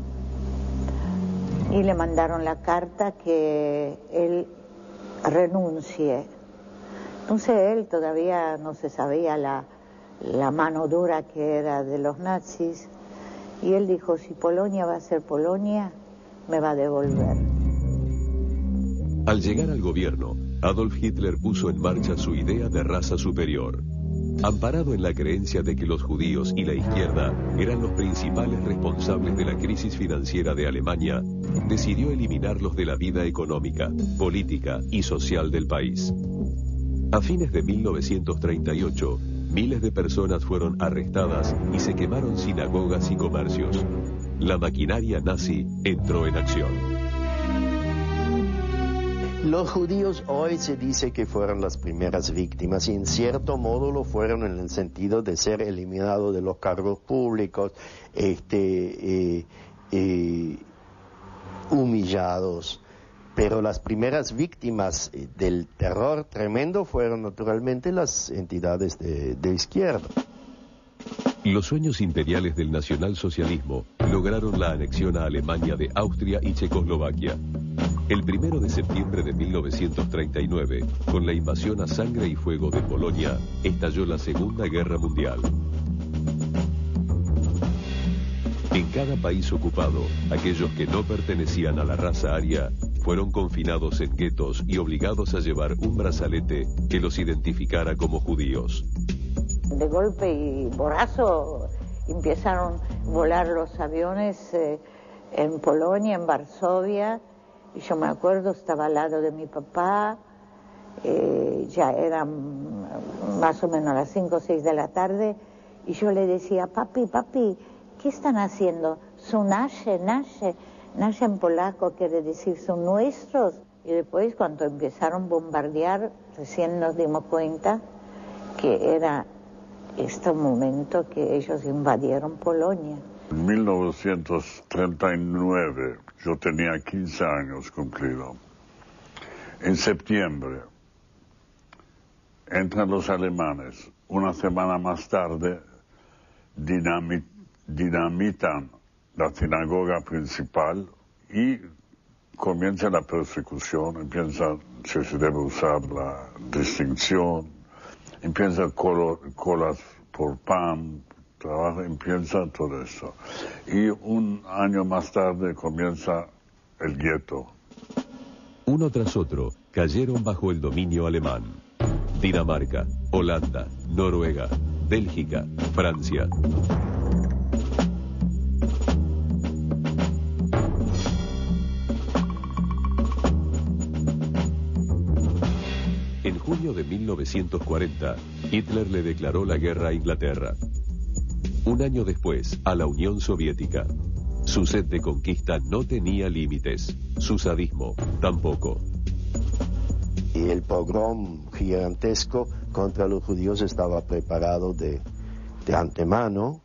y le mandaron la carta que él renuncie. Entonces él todavía no se sabía la mano dura que era de los nazis, y él dijo, si Polonia va a ser Polonia, me va a devolver. Al llegar al gobierno, Adolf Hitler puso en marcha su idea de raza superior. Amparado en la creencia de que los judíos y la izquierda eran los principales responsables de la crisis financiera de Alemania, decidió eliminarlos de la vida económica, política y social del país. A fines de 1938, miles de personas fueron arrestadas y se quemaron sinagogas y comercios. La maquinaria nazi entró en acción. Los judíos hoy se dice que fueron las primeras víctimas y en cierto modo lo fueron en el sentido de ser eliminados de los cargos públicos, humillados. Pero las primeras víctimas del terror tremendo fueron naturalmente las entidades de izquierda. Los sueños imperiales del nacionalsocialismo lograron la anexión a Alemania de Austria y Checoslovaquia. El 1 de septiembre de 1939, con la invasión a sangre y fuego de Polonia, estalló la Segunda Guerra Mundial. En cada país ocupado, aquellos que no pertenecían a la raza aria fueron confinados en guetos y obligados a llevar un brazalete que los identificara como judíos. De golpe y porrazo empezaron a volar los aviones en Polonia, en Varsovia, y yo me acuerdo, estaba al lado de mi papá ya eran más o menos las 5 o 6 de la tarde, y yo le decía, papi, ¿qué están haciendo? Son nasze en polaco quiere decir son nuestros. Y después cuando empezaron a bombardear, recién nos dimos cuenta que era este momento que ellos invadieron Polonia. En 1939, yo tenía 15 años cumplido. En septiembre, entran los alemanes. Una semana más tarde, dinamitan la sinagoga principal y comienza la persecución, empieza si se debe usar la distinción, empieza colas por pan, trabajo, empieza todo eso. Y un año más tarde comienza el gueto. Uno tras otro cayeron bajo el dominio alemán. Dinamarca, Holanda, Noruega, Bélgica, Francia. En junio de 1940, Hitler le declaró la guerra a Inglaterra. Un año después, a la Unión Soviética. Su sed de conquista no tenía límites, su sadismo tampoco. Y el pogrom gigantesco contra los judíos estaba preparado de antemano,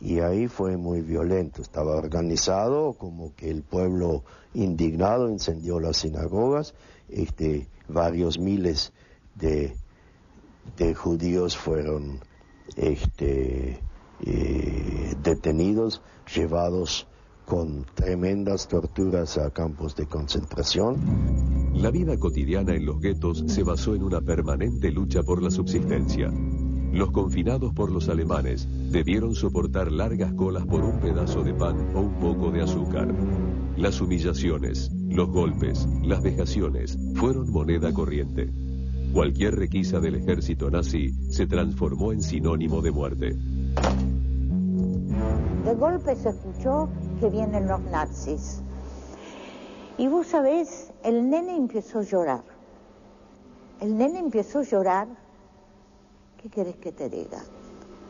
y ahí fue muy violento. Estaba organizado como que el pueblo indignado incendió las sinagogas, varios miles de judíos fueron detenidos, llevados con tremendas torturas a campos de concentración. La vida cotidiana en los guetos se basó en una permanente lucha por la subsistencia. Los confinados por los alemanes debieron soportar largas colas por un pedazo de pan o un poco de azúcar. Las humillaciones, los golpes, las vejaciones fueron moneda corriente. Cualquier requisa del ejército nazi se transformó en sinónimo de muerte. De golpe se escuchó que vienen los nazis. Y vos sabés, el nene empezó a llorar. ¿Qué querés que te diga?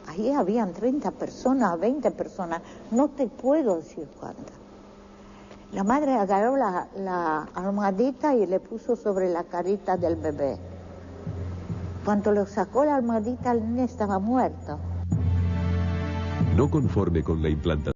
Ahí habían 30 personas, 20 personas, no te puedo decir cuántas. La madre agarró la almohadita y le puso sobre la carita del bebé. Cuando lo sacó la almohadita, el nene estaba muerto. No conforme con la implantación